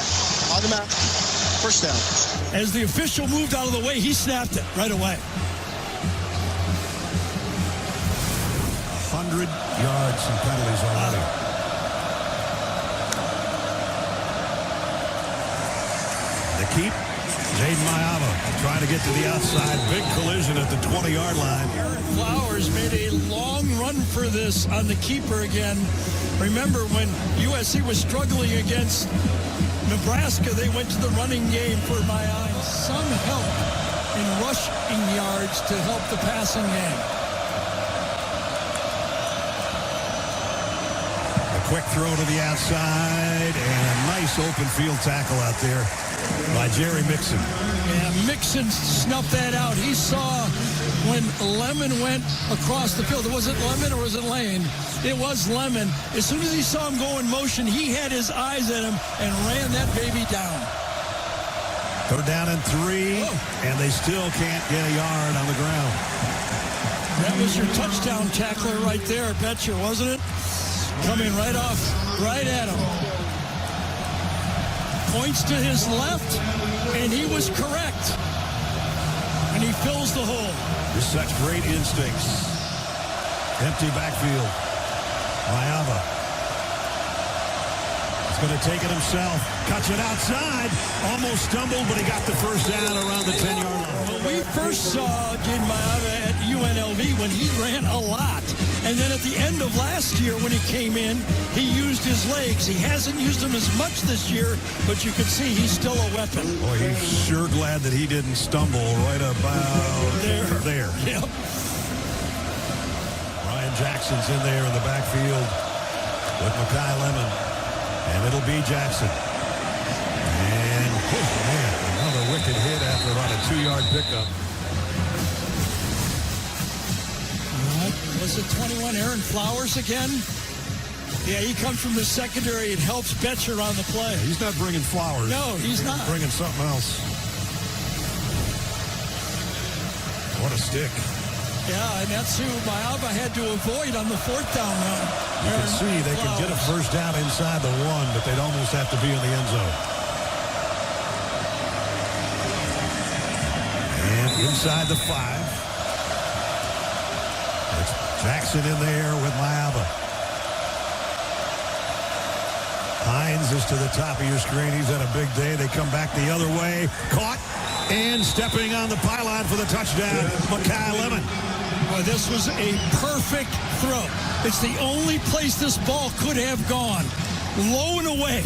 Automatic first down. As the official moved out of the way, he snapped it right away. 100 yards and penalties already. The keep. Jayden Maiava trying to get to the outside. Big collision at the 20-yard line. Flowers made a long run for this on the keeper again. Remember when USC was struggling against Nebraska, they went to the running game for Maiava. Some help in rushing yards to help the passing game. A quick throw to the outside and a nice open field tackle out there by Jerry Mixon. Yeah, Mixon snuffed that out. He saw when Lemon went across the field. Was it Lemon or was it Lane? It was Lemon. As soon as he saw him go in motion, he had his eyes at him and ran that baby down. They're down in 3, and they still can't get a yard on the ground. That was your touchdown tackler right there, Boettcher, wasn't it? Coming right off, right at him. Points to his left, and he was correct. And and he fills the hole. Just such great instincts. Empty backfield. Maiava. He's going to take it himself. Cuts it outside. Almost stumbled, but he got the first down around the 10-yard line. Well, we first saw Jayden Maiava at UNLV when he ran a lot. And then at the end of last year when he came in, he used his legs. He hasn't used them as much this year, but you can see he's still a weapon. Boy, he's sure glad that he didn't stumble right about there. Yep. Ryan Jackson's in there in the backfield with Makai Lemon. And it'll be Jackson. And, oh, man, another wicked hit after about a 2-yard pickup. Was it 21 Aaron Flowers again? Yeah, he comes from the secondary and helps Boettcher on the play. He's not bringing Flowers. No, he's not. Bringing something else. What a stick. Yeah, and that's who Maiava had to avoid on the 4th down run. You can see they can get a first down inside the 1, but they'd almost have to be in the end zone. And inside the 5. It's Jackson in there with Maiava. Hines is to the top of your screen. He's had a big day. They come back the other way. Caught and stepping on the pylon for the touchdown, Makai Lemon. Well, this was a perfect throw. It's the only place this ball could have gone. Low and away.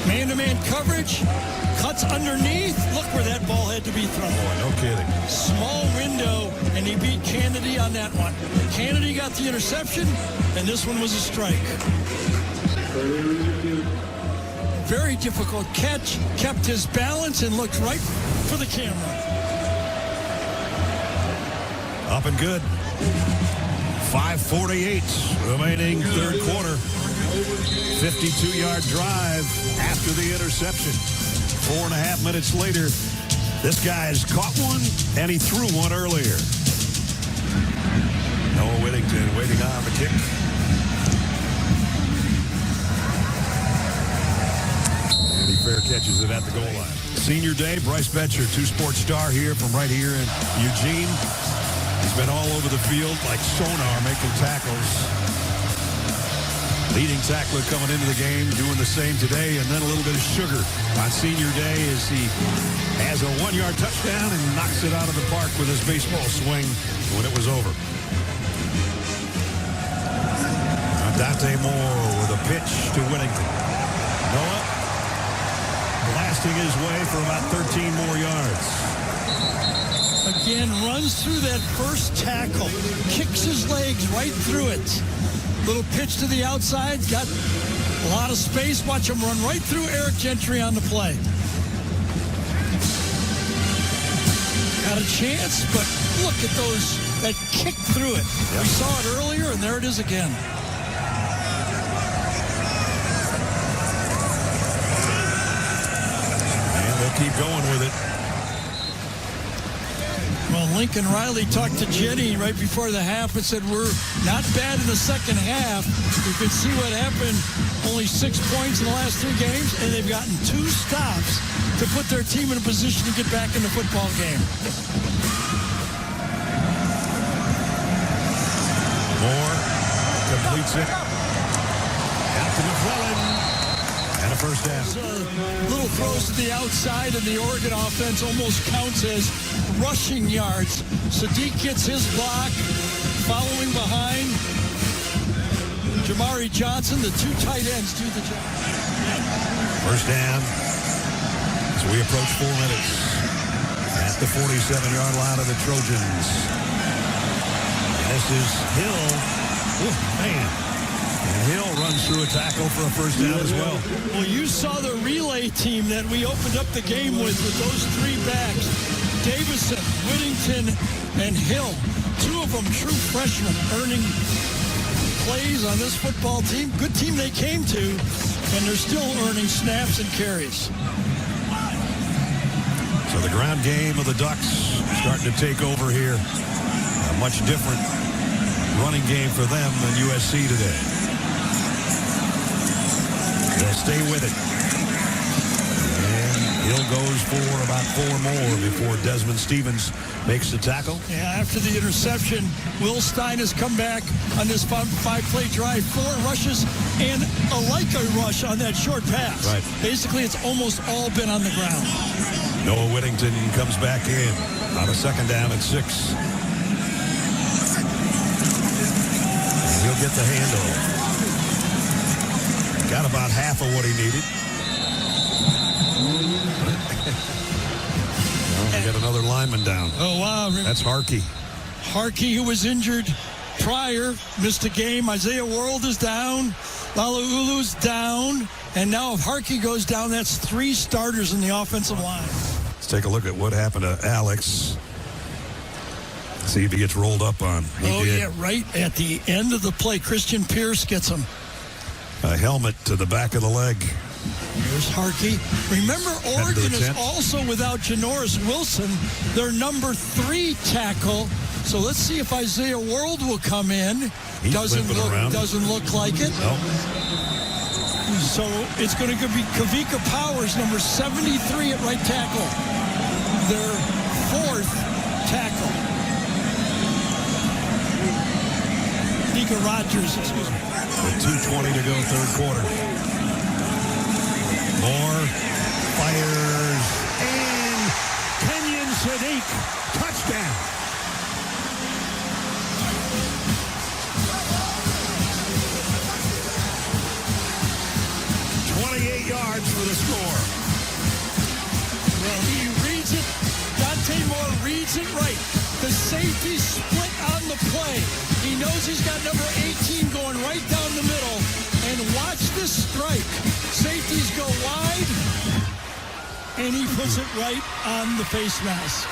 Man-to-man coverage. Cuts underneath. Look where that ball had to be thrown. Boy, no kidding. Small window, and he beat Canady on that one. Canady got the interception, and this one was a strike. Very difficult catch. Kept his balance and looked right for the camera. Up and good. 5:48 remaining third quarter. 52-yard drive after the interception. 4.5 minutes later, this guy's caught one, and he threw one earlier. Noah Whittington waiting on the kick. And he fair catches it at the goal line. Senior day, Bryce Boettcher, 2-sport star here from right here in Eugene. He's been all over the field like sonar making tackles. Leading tackler coming into the game, doing the same today, and then a little bit of sugar on senior day as he has a 1-yard touchdown and knocks it out of the park with his baseball swing when it was over. Now Dante Moore with a pitch to Whittington. Noah blasting his way for about 13 more yards. Again, runs through that first tackle. Kicks his legs right through it. Little pitch to the outside. Got a lot of space. Watch him run right through Eric Gentry on the play. Got a chance, but look at those. That kick through it. Yep. We saw it earlier, and there it is again. And they'll keep going with it. Well, Lincoln Riley talked to Jenny right before the half and said, we're not bad in the second half. You could see what happened. Only 6 points in the last 3 games, and they've gotten 2 stops to put their team in a position to get back in the football game. Moore completes it. Out to McClellan. And a first down. Little throws to the outside, and the Oregon offense almost counts as rushing yards. Sadiq gets his block. Following behind, Jamari Johnson, the 2 tight ends do the job. First down. So we approach 4 minutes at the 47-yard line of the Trojans. This is Hill. Oh, man. And Hill runs through a tackle for a first down as well. Well, you saw the relay team that we opened up the game with those 3 backs. Davison, Whittington, and Hill. 2 of them true freshmen earning plays on this football team. Good team they came to, and they're still earning snaps and carries. So the ground game of the Ducks starting to take over here. A much different running game for them than USC today. They'll stay with it. And Hill goes for about 4 more before Desmond Stevens makes the tackle. Yeah, after the interception, Will Stein has come back on this 5-play drive, 4 rushes and a rush on that short pass. Right. Basically, it's almost all been on the ground. Noah Whittington comes back in on a second down at 6. And he'll get the handoff. Got about half of what he needed. We got another lineman down. Oh, wow. That's Harkey. Harkey, who was injured prior, missed a game. Isaiah World is down. Lala'ulu's down. And now if Harkey goes down, that's 3 starters in the offensive line. Let's take a look at what happened to Alex. See if he gets rolled up on. He did. Yeah, right at the end of the play. Christian Pierce gets him. A helmet to the back of the leg. Here's Harkey. Remember, Oregon is also without Janoris Wilson, their number 3 tackle. So let's see if Isaiah World will come in. He's doesn't look like it. Nope. So it's going to be Kavika Powers, number 73 at right tackle. Their 4th tackle. Nika Rogers, excuse me. With 2:20 to go, third quarter. Moore fires, and Kenyon Sadiq, touchdown. Yards for the score. Well, he reads it. Dante Moore reads it right. The safety split on the play. He knows he's got number 18 going right down the middle. And watch this strike. Safeties go wide, and he puts it right on the face mask.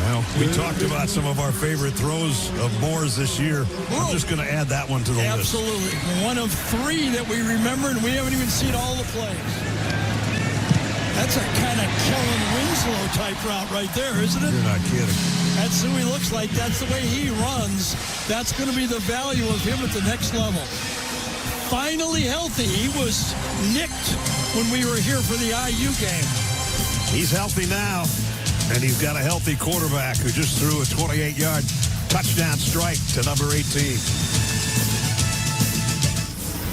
Well, we talked about some of our favorite throws of Moore's this year. I'm just going to add that one to the list. Absolutely. One of 3 that we remember, and we haven't even seen all the plays. That's a kind of Kellen Winslow type route right there, isn't it? You're not kidding. That's who he looks like. That's the way he runs. That's going to be the value of him at the next level. Finally healthy. He was nicked when we were here for the IU game. He's healthy now. And he's got a healthy quarterback who just threw a 28-yard touchdown strike to number 18.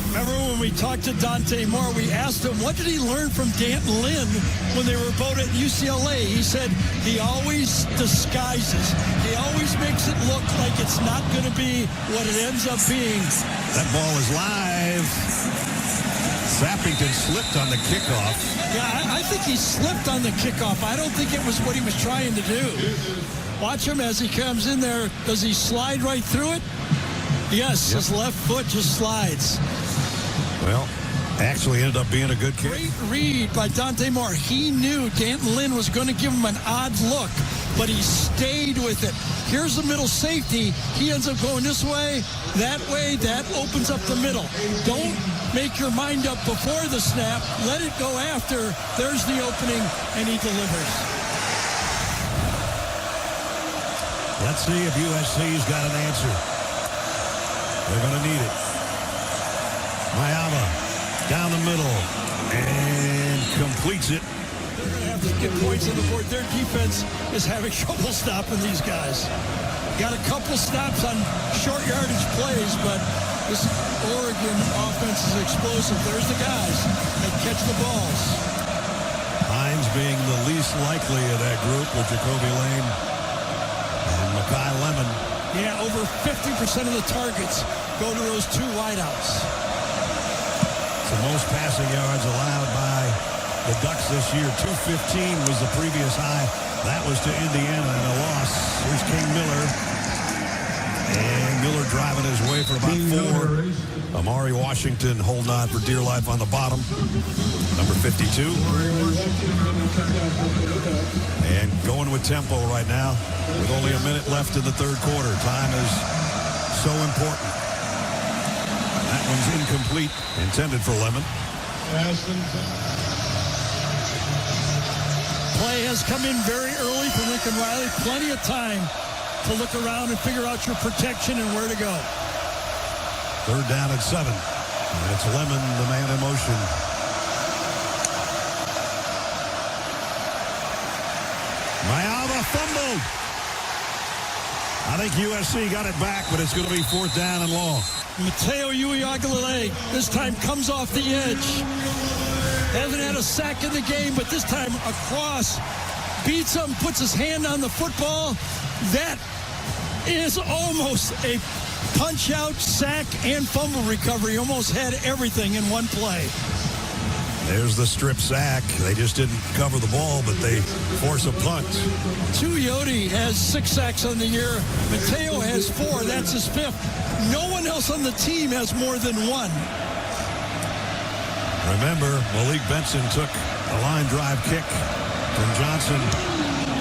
Remember when we talked to Dante Moore, we asked him, what did he learn from Danton Lynn when they were both at UCLA? He said he always disguises. He always makes it look like it's not going to be what it ends up being. That ball is live. Sappington slipped on the kickoff. Yeah, I think he slipped on the kickoff. I don't think it was what he was trying to do. Watch him as he comes in there. Does he slide right through it? Yes, yep. His left foot just slides. Well, actually ended up being a good kick. Great read by Dante Moore. He knew Danton Lynn was going to give him an odd look, but he stayed with it. Here's the middle safety. He ends up going this way. That opens up the middle. Don't make your mind up before the snap. Let it go after. There's the opening, and he delivers. Let's see if USC's got an answer. They're going to need it. Maiava down the middle and completes it. They're going to have to get points on the board. Their defense is having trouble stopping these guys. Got a couple stops on short yardage plays, but this Oregon offense is explosive. There's the guys that catch the balls. Hines being the least likely of that group with Jacoby Lane and Makai Lemon. Yeah, over 50% of the targets go to those 2 wideouts. The most passing yards allowed by the Ducks this year. 215 was the previous high. That was to Indiana and a loss. Here's King Miller. And Miller driving his way for about 4. Amari Washington holding on for dear life on the bottom. Number 52. And going with tempo right now with only a minute left in the third quarter. Time is so important. That one's incomplete, intended for Lemon. Play has come in very early for Lincoln Riley. Plenty of time to look around and figure out your protection and where to go. Third down at 7. And it's Lemon, the man in motion. fumbled. I think USC got it back, but it's going to be 4th down and long. Mateo Uiagalelei this time comes off the edge. Hasn't had a sack in the game, but this time across. Beats him, puts his hand on the football. That is almost a punch-out, sack, and fumble recovery. Almost had everything in one play. There's the strip sack. They just didn't cover the ball, but they force a punt. Tuioti has 6 sacks on the year. Mateo has 4. That's his 5th. No one else on the team has more than 1. Remember, Malik Benson took a line drive kick from Johnson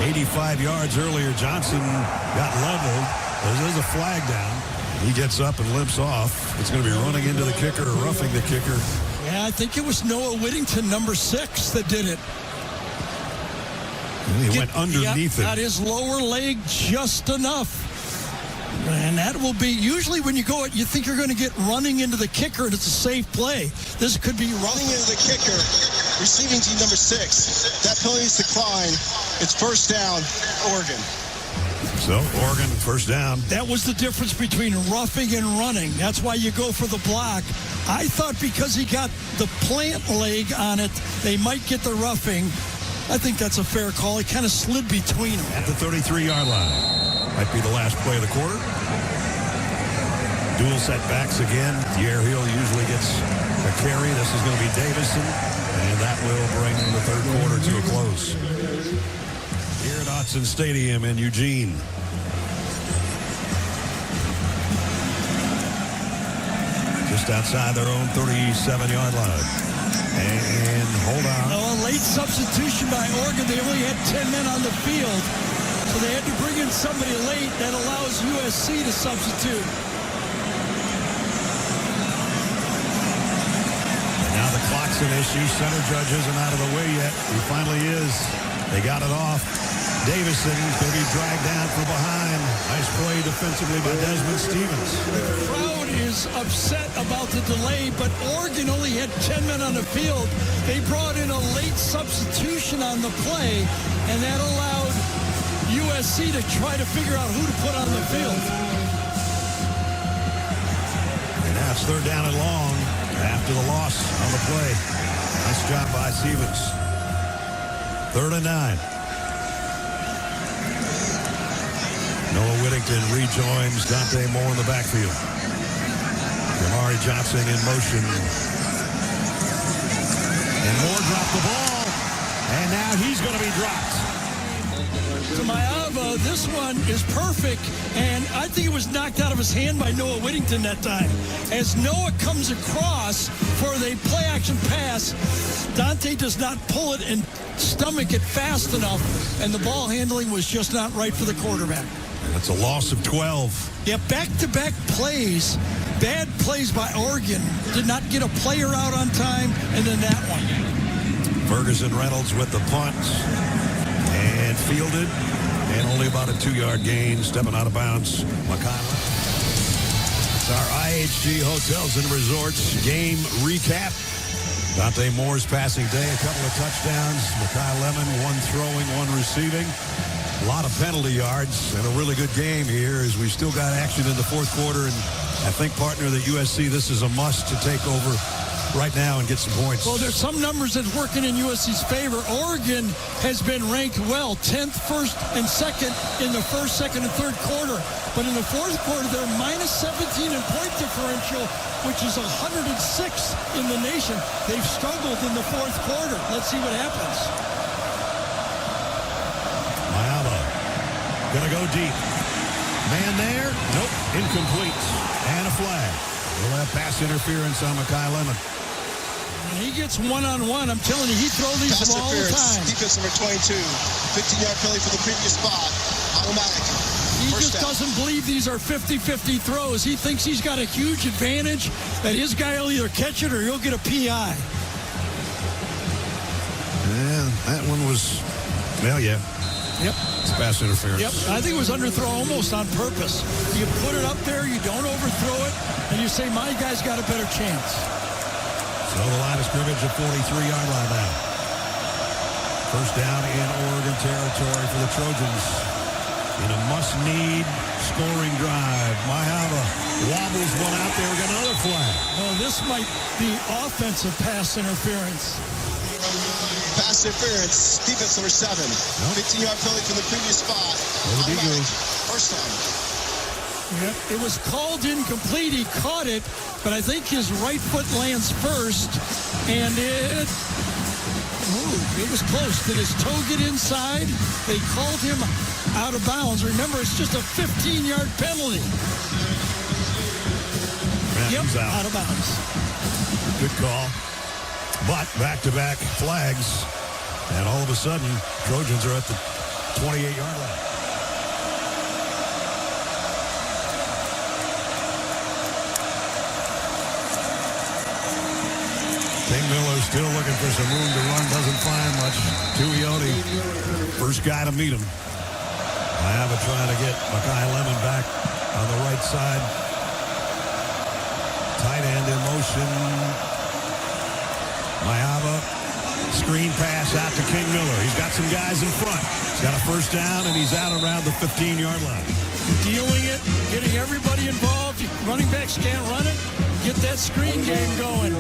85 yards earlier. Johnson got leveled. There's a flag down. He gets up and limps off. It's going to be running into the kicker or roughing the kicker. Yeah, I think it was Noah Whittington, number 6, that did it. He went underneath it. Got his lower leg just enough. And that will be, usually when you go, you think you're going to get running into the kicker and it's a safe play. This could be running into the kicker. Receiving team number 6. That penalty's decline. It's 1st down, Oregon. So, Oregon, 1st down. That was the difference between roughing and running. That's why you go for the block. I thought because he got the plant leg on it, they might get the roughing. I think that's a fair call. He kind of slid between them. At the 33-yard line. Might be the last play of the quarter. Dual setbacks again. Yerhill usually gets a carry. This is going to be Davison. And that will bring the 3rd quarter to a close. Here at Autzen Stadium in Eugene. Just outside their own 37-yard line. And hold on. Oh, a late substitution by Oregon. They only had 10 men on the field. So they had to bring in somebody late. That allows USC to substitute. And now the clock's an issue. Center judge isn't out of the way yet. He finally is. They got it off. Davison going to be dragged down from behind. Nice play defensively by Desmond Stevens. The crowd is upset about the delay, but Oregon only had 10 men on the field. They brought in a late substitution on the play, and that allowed USC to try to figure out who to put on the field. And now it's 3rd down and long after the loss on the play. Nice job by Stevens. 3rd and 9. Noah Whittington rejoins Dante Moore in the backfield. Kamari Johnson in motion. And Moore dropped the ball. And now he's going to be dropped. To Maiava, this one is perfect, and I think it was knocked out of his hand by Noah Whittington that time. As Noah comes across for the play-action pass, Dante does not pull it and stomach it fast enough, and the ball handling was just not right for the quarterback. That's a loss of 12. Yeah, back-to-back plays, bad plays by Oregon. Did not get a player out on time, and then that one. Ferguson Reynolds with the punt. And fielded. And only about a 2-yard gain. Stepping out of bounds. Makai Lemon. It's our IHG Hotels and Resorts game recap. Dante Moore's passing day. A couple of touchdowns. Makai Lemon, 1 throwing, 1 receiving. A lot of penalty yards and a really good game here as we still got action in the 4th quarter. And I think, partner, that USC, this is a must to take over right now and get some points. Well, there's some numbers that's working in USC's favor. Oregon has been ranked well, 10th, 1st, and 2nd in the 1st, 2nd, and 3rd quarter. But in the 4th quarter, they're minus 17 in point differential, which is 106th in the nation. They've struggled in the 4th quarter. Let's see what happens. Maiava gonna go deep. Man there? Nope, incomplete. And a flag. We'll have pass interference on Makai Lemon. He gets one-on-one. I'm telling you, he throws these Pass all the time. Defense number 22. 15-yard penalty for the previous spot. Automatic. He just doesn't believe these are 50-50 throws. He thinks he's got a huge advantage, that his guy will either catch it or he'll get a PI. Yeah, that one was, well, yeah. Yep. It's pass interference. Yep. I think it was underthrow almost on purpose. You put it up there, you don't overthrow it, and you say, my guy's got a better chance. So the line of scrimmage at 43-yard line now. First down in Oregon territory for the Trojans. In a must-need scoring drive. Maiava wobbles one out there. We got another flag. Well, this might be offensive pass interference. Pass interference. Defense number 7. 15-yard penalty from the previous spot. First down. Yep, it was called incomplete. He caught it, but I think his right foot lands first, and it was close. Did his toe get inside? They called him out of bounds. Remember, it's just a 15-yard penalty. Out of bounds. Good call. But back-to-back flags, and all of a sudden, Trojans are at the 28-yard line. King Miller still looking for some room to run. Doesn't find much. Tuioti, first guy to meet him. Maiava trying to get Makai Lemon back on the right side. Tight end in motion. Maiava, screen pass out to King Miller. He's got some guys in front. He's got a first down, and he's out around the 15-yard line. Dealing it, getting everybody involved. Running backs can't run it. Get that screen game going.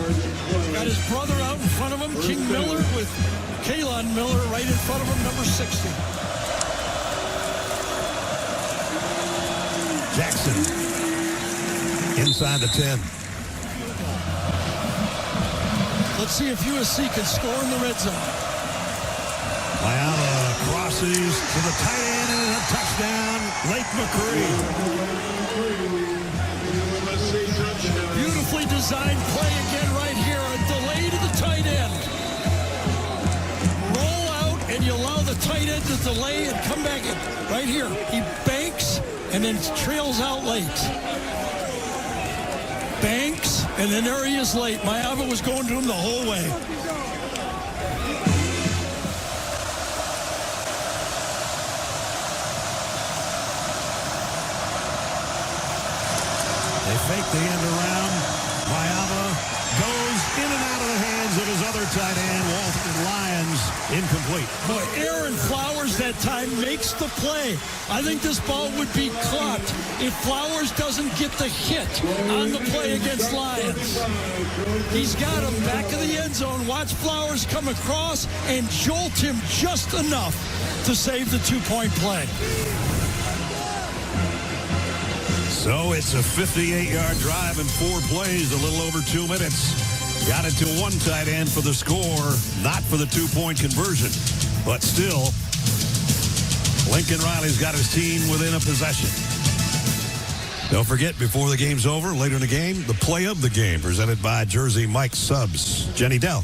Got his brother out in front of him, King Miller, with Kalon Miller right in front of him, number 60. Jackson inside the 10. Let's see if USC can score in the red zone. Maiava crosses to the tight end and a touchdown. Lake McRee. Beautifully designed play again right here. A delay to the tight end. Roll out and you allow the tight end to delay and come back in. Right here. He banks and then trails out late. Banks, and then there he is late. Maiava was going to him the whole way. They fake the end around. Maiava goes in and out of the hands of his other tight end, Walton Lyons, incomplete. Boy, Aaron Flowers that time makes the play. I think this ball would be caught if Flowers doesn't get the hit on the play against Lyons. He's got him back of the end zone. Watch Flowers come across and jolt him just enough to save the two-point play. So it's a 58-yard drive in 4 plays, a little over 2 minutes. Got it to one tight end for the score, not for the two-point conversion. But still, Lincoln Riley's got his team within a possession. Don't forget, before the game's over, later in the game, the play of the game, presented by Jersey Mike Subs. Jenny Dell.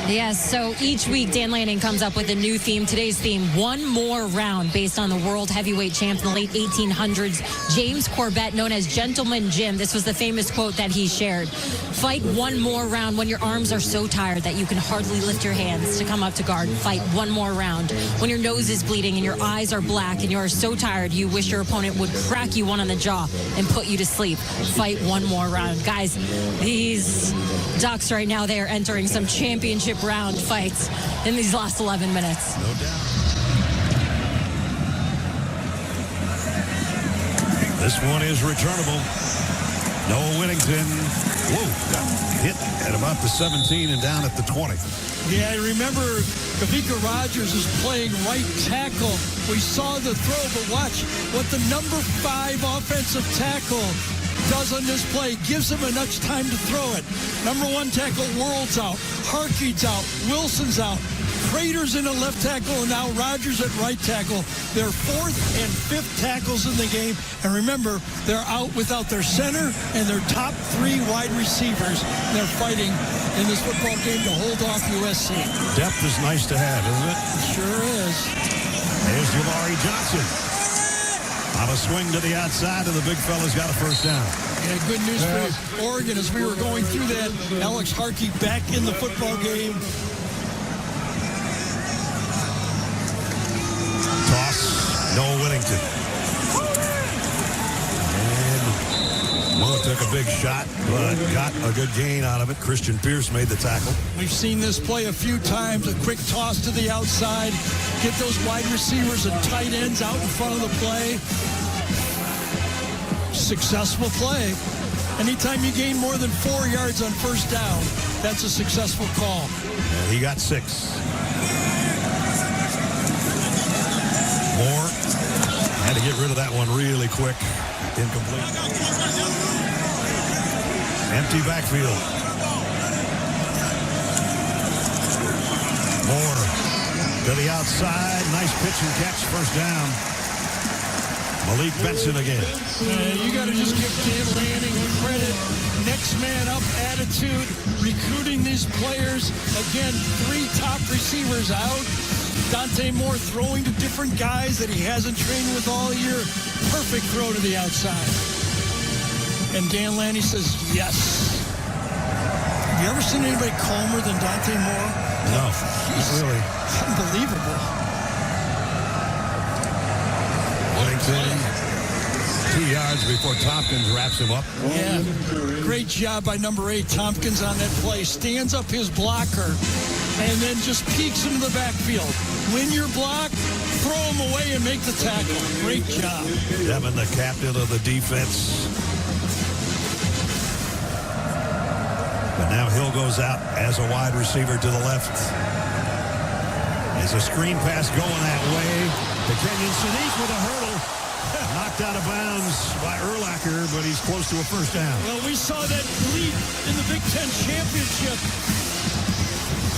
Yes, so each week Dan Lanning comes up with a new theme. Today's theme, one more round, based on the world heavyweight champ in the late 1800s, James Corbett, known as Gentleman Jim. This was the famous quote that he shared. Fight one more round when your arms are so tired that you can hardly lift your hands to come up to guard. Fight one more round when your nose is bleeding and your eyes are black and you are so tired you wish your opponent would crack you one on the jaw and put you to sleep. Fight one more round. Guys, these Ducks right now, they are entering some championship round fights in these last 11 minutes. No doubt. This one is returnable. Noah Whittington, got hit at about the 17 and down at the 20. Yeah, I remember Kavika Rogers is playing right tackle. We saw the throw, but watch what the number 5 offensive tackle does on this play. Gives him enough time to throw it. Number 1 tackle, World's out. Harkey's out. Wilson's out. Prater's in a left tackle, and now Rogers at right tackle. They're 4th and 5th tackles in the game. And remember, they're out without their center and their top 3 wide receivers. They're fighting in this football game to hold off USC. Depth is nice to have, isn't it? Sure is. There's Jamari Johnson. On a swing to the outside, and the big fella's got a first down. Yeah, good news for Oregon as we were going through that. Alex Harkey back in the football game. Toss, Noah Whittington. And Mota took a big shot, but got a good gain out of it. Christian Pierce made the tackle. We've seen this play a few times. A quick toss to the outside. Get those wide receivers and tight ends out in front of the play. Successful play. Anytime you gain more than 4 yards on first down, that's a successful call. And he got 6. Moore had to get rid of that one really quick. Incomplete. Empty backfield. Moore to the outside. Nice pitch and catch. First down. Malik Benson again. You got to just give Dan Lanning credit. Next man up attitude. Recruiting these players. Again, 3 top receivers out. Dante Moore throwing to different guys that he hasn't trained with all year. Perfect throw to the outside. And Dan Lanning says, yes. Have you ever seen anybody calmer than Dante Moore? No, he's really unbelievable. Whittington, 2 yards before Tompkins wraps him up. Yeah, great job by number 8, Tompkins, on that play. Stands up his blocker and then just peeks into the backfield. Win your block, throw him away and make the tackle. Great job. Devin, the captain of the defense. But now Hill goes out as a wide receiver to the left. There's a screen pass going that way to Kenyon Sadiq with a hurdle. Knocked out of bounds by Erlacher, but he's close to a first down. Well, we saw that lead in the Big Ten championship.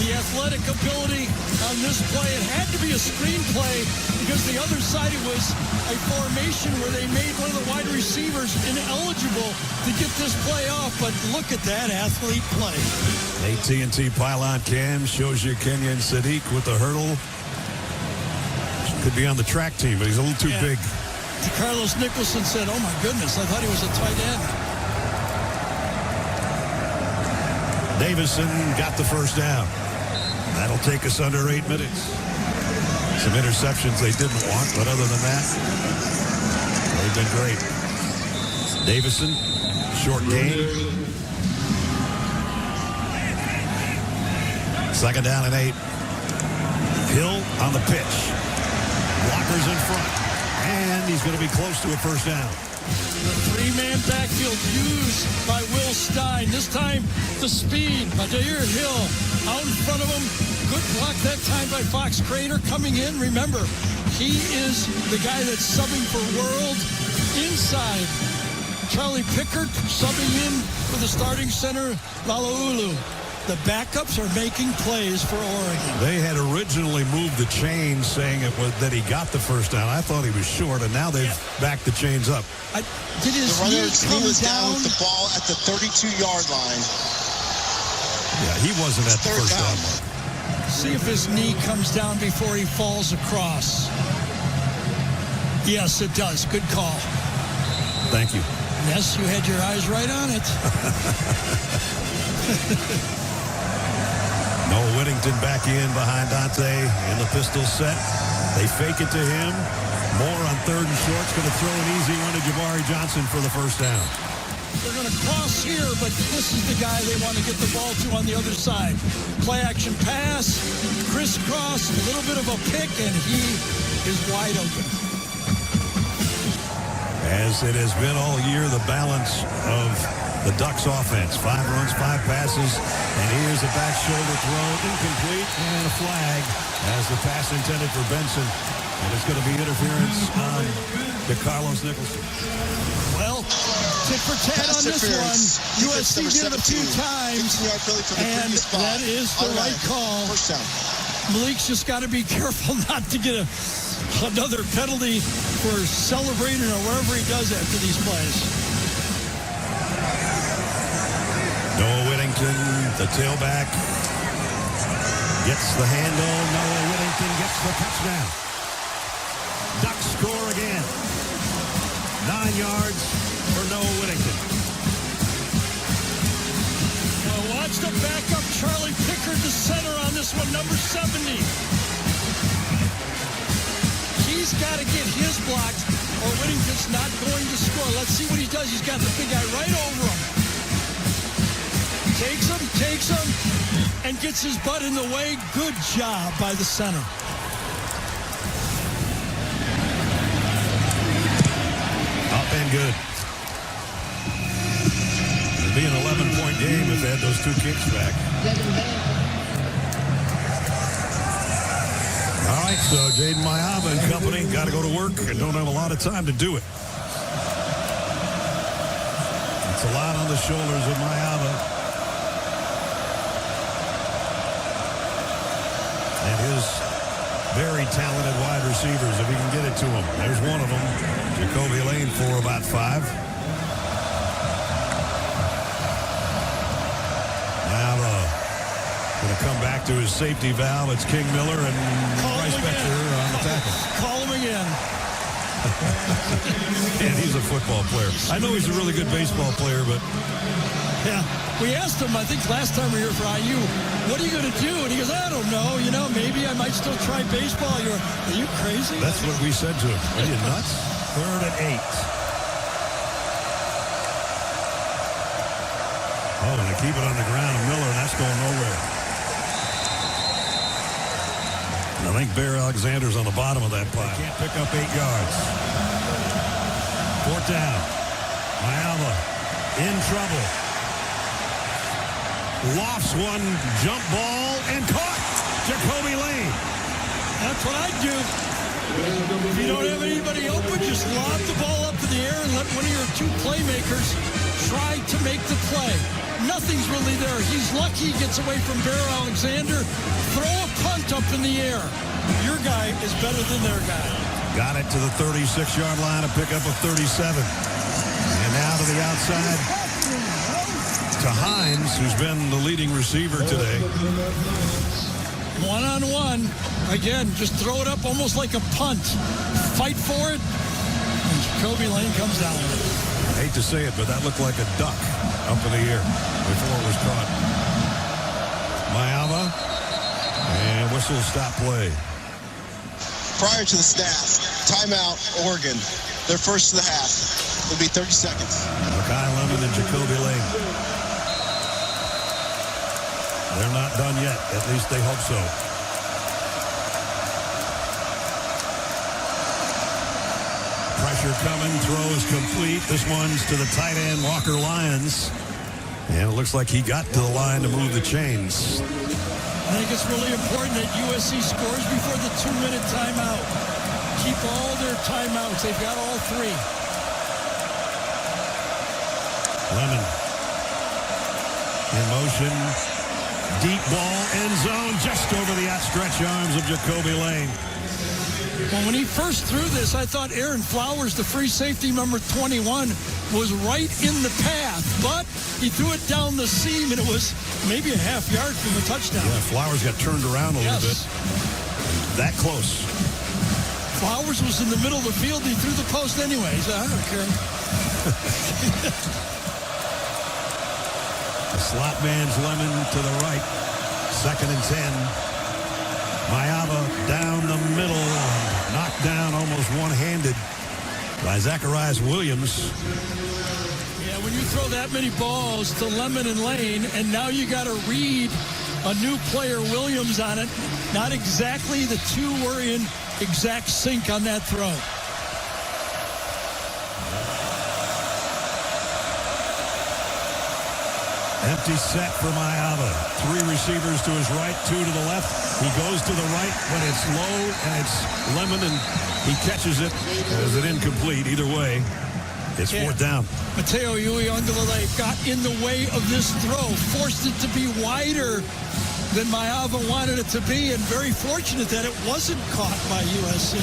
The athletic ability on this play, it had to be a screen play because the other side, it was a formation where they made one of the wide receivers ineligible to get this play off. But look at that athlete play. AT&T Pylon Cam shows you Kenyon Sadiq with the hurdle. Could be on the track team, but he's a little too big. Carlos Nicholson said, oh my goodness, I thought he was a tight end. Davison got the first down. That'll take us under 8 minutes. Some interceptions they didn't want, but other than that, they've been great. Davison, short gain. Second down and 8. Hill on the pitch. Blockers in front. And he's going to be close to a first down. The 3-man backfield used by Will Stein. This time, the speed by Dair Hill out in front of him. Good block that time by Fox Crater coming in. Remember, he is the guy that's subbing for World inside. Charlie Pickard subbing in for the starting center, Lalaulu. The backups are making plays for Oregon. They had originally moved the chains saying it was that he got the first down. I thought he was short, and now they've backed the chains up. Did his knee come was down down with the ball at the 32-yard line. Yeah, he wasn't at the first down mark. See if his knee comes down before he falls across. Yes, it does. Good call. Thank you. Yes, you had your eyes right on it. Noah Whittington back in behind Dante in the pistol set. They fake it to him. Moore on 3rd and short. Going to throw an easy one to Jabari Johnson for the first down. They're going to cross here, but this is the guy they want to get the ball to on the other side. Play action pass, crisscross, a little bit of a pick, and he is wide open. As it has been all year, the balance of the Ducks offense. 5 runs, 5 passes, and here's a back shoulder throw, incomplete, and a flag as the pass intended for Benson. And it's going to be interference on DeCarlos Nicholson. Well, tit for tat on this one. USC did it a few times, and that is the right call. Malik's just got to be careful not to get another penalty for celebrating or whatever he does after these plays. Noah Whittington, the tailback, gets the handle. Noah Whittington gets the touchdown. Ducks score again. 9 yards for Noah Whittington. Well, watch the backup Charlie Pickard, the center on this one, number 70. He's got to get his blocks. or Whittington's not going to score. Let's see what he does. He's got the big guy right over him. Takes him, and gets his butt in the way. Good job by the center. Up and good. It'd be an 11-point game if they had those 2 kicks back. All right, so Jayden Maiava and company got to go to work and don't have a lot of time to do it. It's a lot on the shoulders of Maiava. And his very talented wide receivers, if he can get it to him. There's one of them. Jacoby Lane for about 5. Going to come back to his safety valve. It's King Miller and Bryce Boettcher on the tackle. Call him again. And he's a football player. I know he's a really good baseball player, but... Yeah, we asked him, I think last time we were here for IU, what are you going to do? And he goes, I don't know. You know, maybe I might still try baseball. Are you crazy? That's what we said to him. Are you nuts? 3rd and 8. Oh, and they keep it on the ground. Miller, and that's going nowhere. And I think Bear Alexander's on the bottom of that pile. Can't pick up 8 yards. 4th down. Maiava in trouble. Lofts one jump ball and caught. Jacoby Lane. That's what I do. If you don't have anybody open, just lob the ball up in the air and let one of your 2 playmakers try to make the play. Nothing's really there. He's lucky he gets away from Bear Alexander. Throw a punt up in the air. Your guy is better than their guy. Got it to the 36-yard line, a pickup of 37. And now to the outside to Hines, who's been the leading receiver today. One-on-one. Again, just throw it up almost like a punt. Fight for it. And Jacoby Lane comes down with it. I hate to say it, but that looked like a duck up in the air before it was caught. Maiava. And whistle stop play. Prior to the snap, timeout, Oregon. They're first of the half. It'll be 30 seconds. Makai Lemon and Jacoby Lane. They're not done yet. At least they hope so. Pressure coming. Throw is complete. This one's to the tight end, Walker Lyons. And it looks like he got to the line to move the chains. I think it's really important that USC scores before the 2-minute timeout. Keep all their timeouts. They've got all 3. Lemon in motion. Deep ball, end zone, just over the outstretched arms of Jacoby Lane. Well, when he first threw this, I thought Aaron Flowers, the free safety number 21, was right in the path. But he threw it down the seam, and it was maybe a half yard from the touchdown. Yeah, Flowers got turned around a little bit. That close. Flowers was in the middle of the field. He threw the post anyways. I don't care. The slot man's Lemon to the right. 2nd and 10. Maiava down the middle. Knocked down almost one-handed by Zacharias Williams. Yeah, when you throw that many balls to Lemon and Lane, and now you got to read a new player, Williams, on it. Not exactly the 2 were in exact sync on that throw. Empty set for Maiava. 3 receivers to his right, 2 to the left. He goes to the right, but it's low, and it's Lemon, and he catches it as an incomplete. Either way, it's 4th down. Mateo Uiagalelei got in the way of this throw, forced it to be wider than Maiava wanted it to be, and very fortunate that it wasn't caught by USC.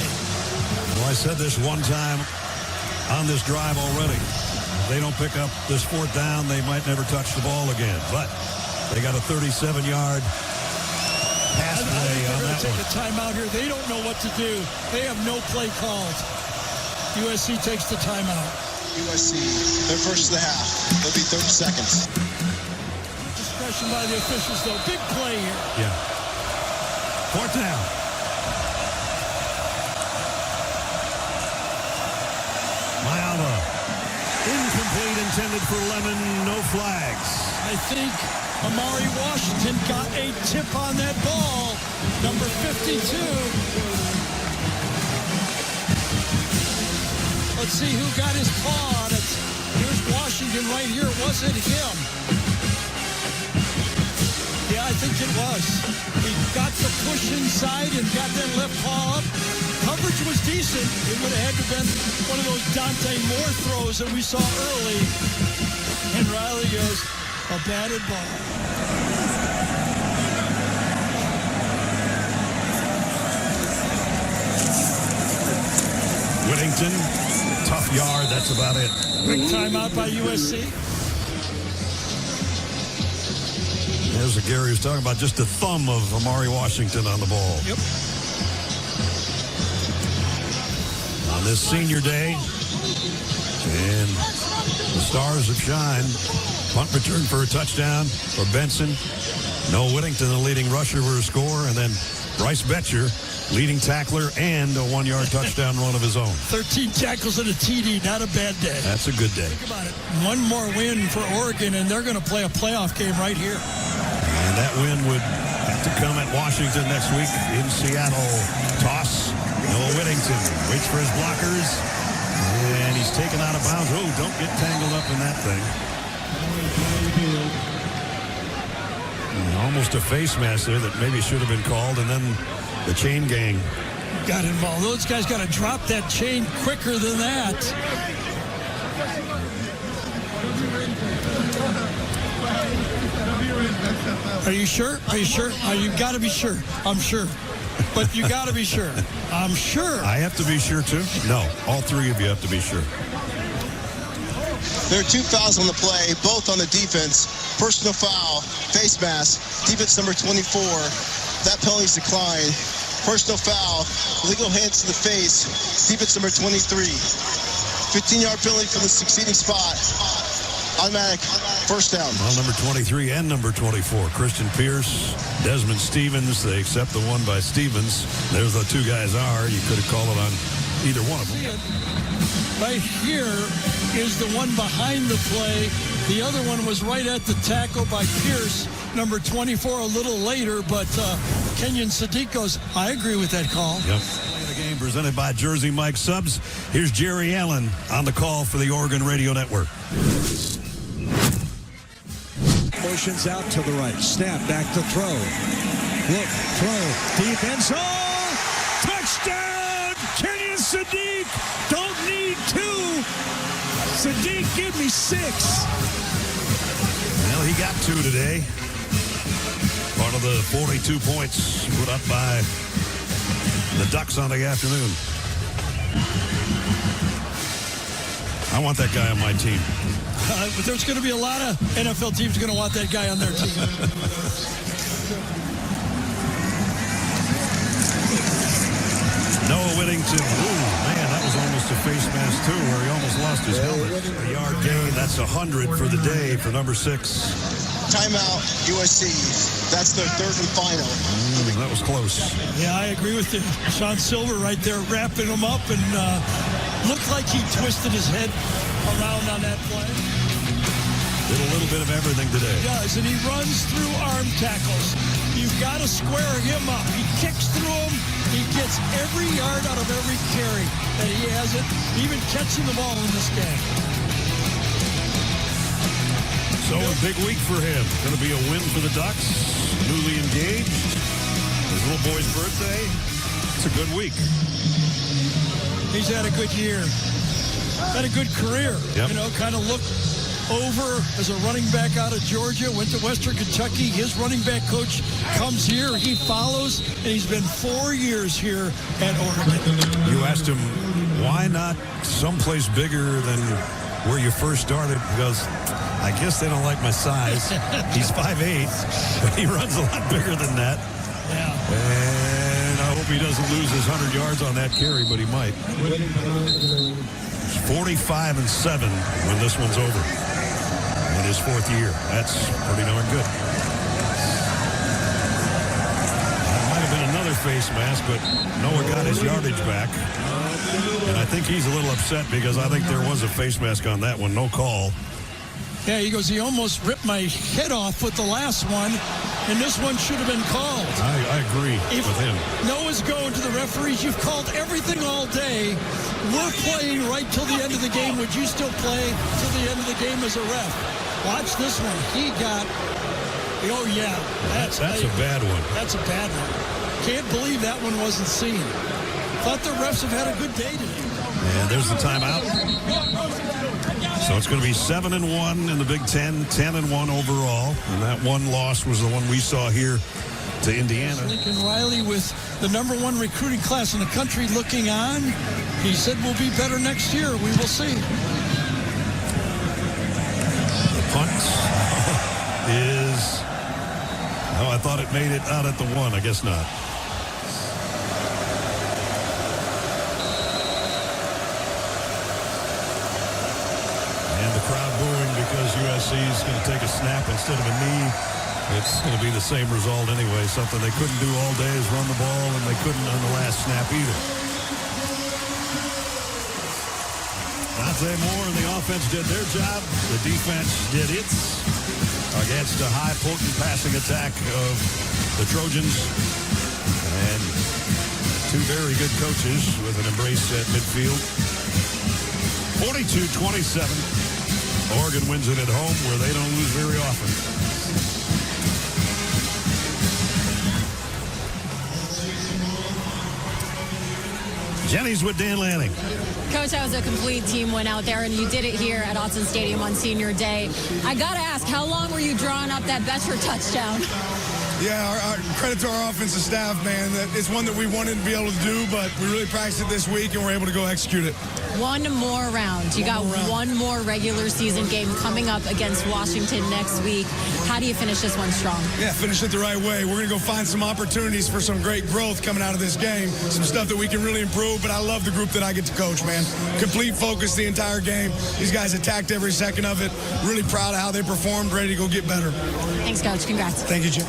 Well, I said this one time on this drive already. They don't pick up this 4th down, they might never touch the ball again. But they got a 37-yard pass play on that take one. a timeout here. They don't know what to do. They have no play called. USC takes the timeout. USC, they're first of the half. It'll be 30 seconds. Discretion by the officials, though. Big play here. Yeah. 4th down. intended for Lemon, no flags. I think Amari Washington got a tip on that ball. Number 52. Let's see who got his paw on it. Here's Washington right here. Was it him? Yeah, I think it was. He got the push inside and got that left paw up. Coverage was decent. It would have had to have been one of those Dante Moore throws that we saw early. And Riley goes, a batted ball. Whittington, tough yard. That's about it. Big timeout by USC. There's what Gary was talking about, just the thumb of Amari Washington on the ball. Yep. On this senior day, and the stars have shined. Punt return for a touchdown for Benson. Noah Whittington, the leading rusher for a score, and then Bryce Boettcher, leading tackler and a 1-yard touchdown run of his own. 13 tackles and a TD, not a bad day. That's a good day. Think about it. One more win for Oregon, and they're going to play a playoff game right here. And that win would have to come at Washington next week in Seattle. Toss. Noah Whittington waits for his blockers. And he's taken out of bounds. Oh, don't get tangled up in that thing. And almost a face mask there that maybe should have been called. And then the chain gang got involved. Those guys got to drop that chain quicker than that. Are you sure? Are you sure? You got to be sure. I'm sure. But you got to be sure. I'm sure. I have to be sure, too? No, all three of you have to be sure. There are 2 fouls on the play, both on the defense. Personal foul, face mask, defense number 24. That penalty's declined. Personal foul, illegal hands to the face, defense number 23. 15-yard penalty from the succeeding spot. Automatic first down. Well, number 23 and number 24. Christian Pierce, Desmond Stevens. They accept the one by Stevens. There's the 2 guys are. You could have called it on either one of them. Right here is the one behind the play. The other one was right at the tackle by Pierce, number 24, a little later. But Kenyon Sadiq goes, I agree with that call. Yep. The game presented by Jersey Mike Subs. Here's Jerry Allen on the call for the Oregon Radio Network. Motions out to the right. Snap, back to throw. Look, throw. Deep end zone. Touchdown! Kenyon Sadiq. Don't need 2. Sadiq, give me 6. Well, he got 2 today. Part of the 42 points put up by the Ducks on the afternoon. I want that guy on my team. There's going to be a lot of NFL teams going to want that guy on their team. Noah Whittington. Ooh, man, that was almost a face mask, too, where he almost lost his helmet. A yard gain. That's 100 for the day for number 6. Timeout, USC. That's their 3rd and final. That was close. Yeah, I agree with you. Sean Silver right there wrapping him up and looked like he twisted his head around on that play. Did a little bit of everything today. He does, and he runs through arm tackles. You've got to square him up. He kicks through them. He gets every yard out of every carry that he has it, even catching the ball in this game. So a big week for him. Going to be a win for the Ducks. Newly engaged. His little boy's birthday. It's a good week. He's had a good year. Had a good career. Yep. You know, kind of looked over as a running back out of Georgia, went to Western Kentucky. His running back coach comes here. He follows, and he's been 4 years here at Oregon. You asked him, why not someplace bigger than where you first started? Because I guess they don't like my size. He's 5'8", but he runs a lot bigger than that. Yeah. And I hope he doesn't lose his 100 yards on that carry, but he might. 45-7 when this one's over. In his 4th year. That's pretty darn good. That might have been another face mask, but Noah got his yardage back. And I think he's a little upset because I think there was a face mask on that one. No call. Yeah, he goes, he almost ripped my head off with the last one, and this one should have been called. I agree with him. Noah's going to the referees. You've called everything all day. We're playing right till the end of the game. Would you still play till the end of the game as a ref? Watch this one. He got, oh yeah. That's a bad one. That's a bad one. Can't believe that one wasn't seen. Thought the refs have had a good day today. And there's the timeout. So it's going to be 7-1 in the Big Ten, 10-1 overall. And that one loss was the one we saw here to Indiana. Lincoln Riley with the #1 recruiting class in the country looking on. He said we'll be better next year. We will see. The punt is... Oh, I thought it made it out at the 1. I guess not. Crowd booing because USC is going to take a snap instead of a knee. It's going to be the same result anyway. Something they couldn't do all day is run the ball, and they couldn't on the last snap either. Dante Moore and the offense did their job. The defense did its against a high potent passing attack of the Trojans. And two very good coaches with an embrace at midfield. 42-27. Oregon wins it at home where they don't lose very often. Jenny's with Dan Lanning. Coach, that was a complete team win out there, and you did it here at Autzen Stadium on senior day. I got to ask, how long were you drawing up that Boettcher touchdown? Yeah, our credit to our offensive staff, man. It's one that we wanted to be able to do, but we really practiced it this week, and we're able to go execute it. One more round. You got one more regular season game coming up against Washington next week. How do you finish this one strong? Yeah, finish it the right way. We're going to go find some opportunities for some great growth coming out of this game, some stuff that we can really improve, but I love the group that I get to coach, man. Complete focus the entire game. These guys attacked every second of it. Really proud of how they performed, ready to go get better. Thanks, Coach. Congrats. Thank you, Jim.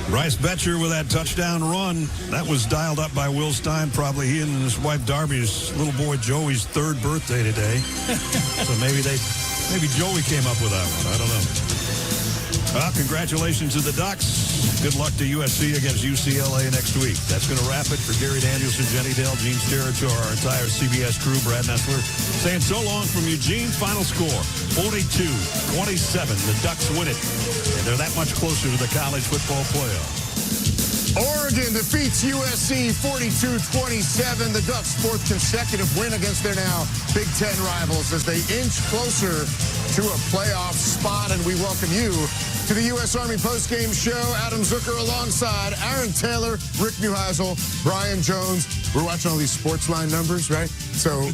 Bryce Boettcher with that touchdown run. That was dialed up by Will Stein, probably he and his wife Darby's little boy Joey's 3rd birthday today. So maybe Joey came up with that one. I don't know. Congratulations to the Ducks. Good luck to USC against UCLA next week. That's going to wrap it for Gary Danielson, Jenny Dale, Gene Sterritt, our entire CBS crew, Brad Nessler, saying so long from Eugene. Final score, 42-27. The Ducks win it, and they're that much closer to the college football playoff. Oregon defeats USC 42-27. The Ducks' 4th consecutive win against their now Big Ten rivals as they inch closer to a playoff spot. And we welcome you to the U.S. Army postgame show. Adam Zucker alongside Aaron Taylor, Rick Neuheisel, Brian Jones. We're watching all these sports line numbers, right? So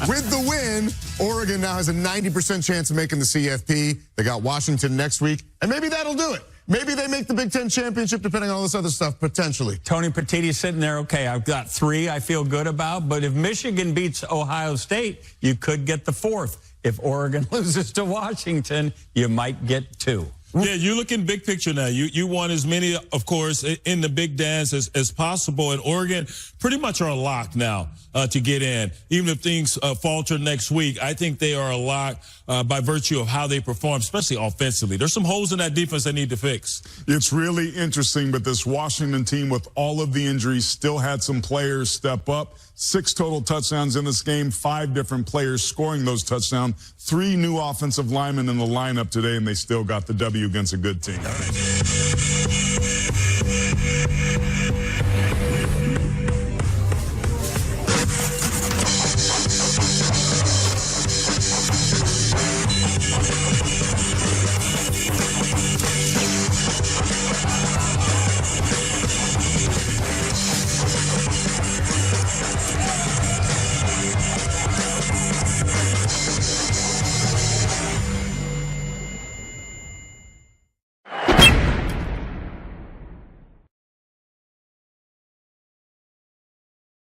with the win, Oregon now has a 90% chance of making the CFP. They got Washington next week, and maybe that'll do it. Maybe they make the Big Ten championship, depending on all this other stuff, potentially. Tony Petitti's sitting there, okay, I've got 3 I feel good about, but if Michigan beats Ohio State, you could get the 4th. If Oregon loses to Washington, you might get 2. Yeah, you're looking big picture now. You want as many, of course, in the big dance as possible. And Oregon pretty much are a lock now to get in. Even if things falter next week, I think they are a lock by virtue of how they perform, especially offensively. There's some holes in that defense they need to fix. It's really interesting, but this Washington team, with all of the injuries, still had some players step up. 6 total touchdowns in this game, 5 different players scoring those touchdowns, 3 new offensive linemen in the lineup today, and they still got the W against a good team.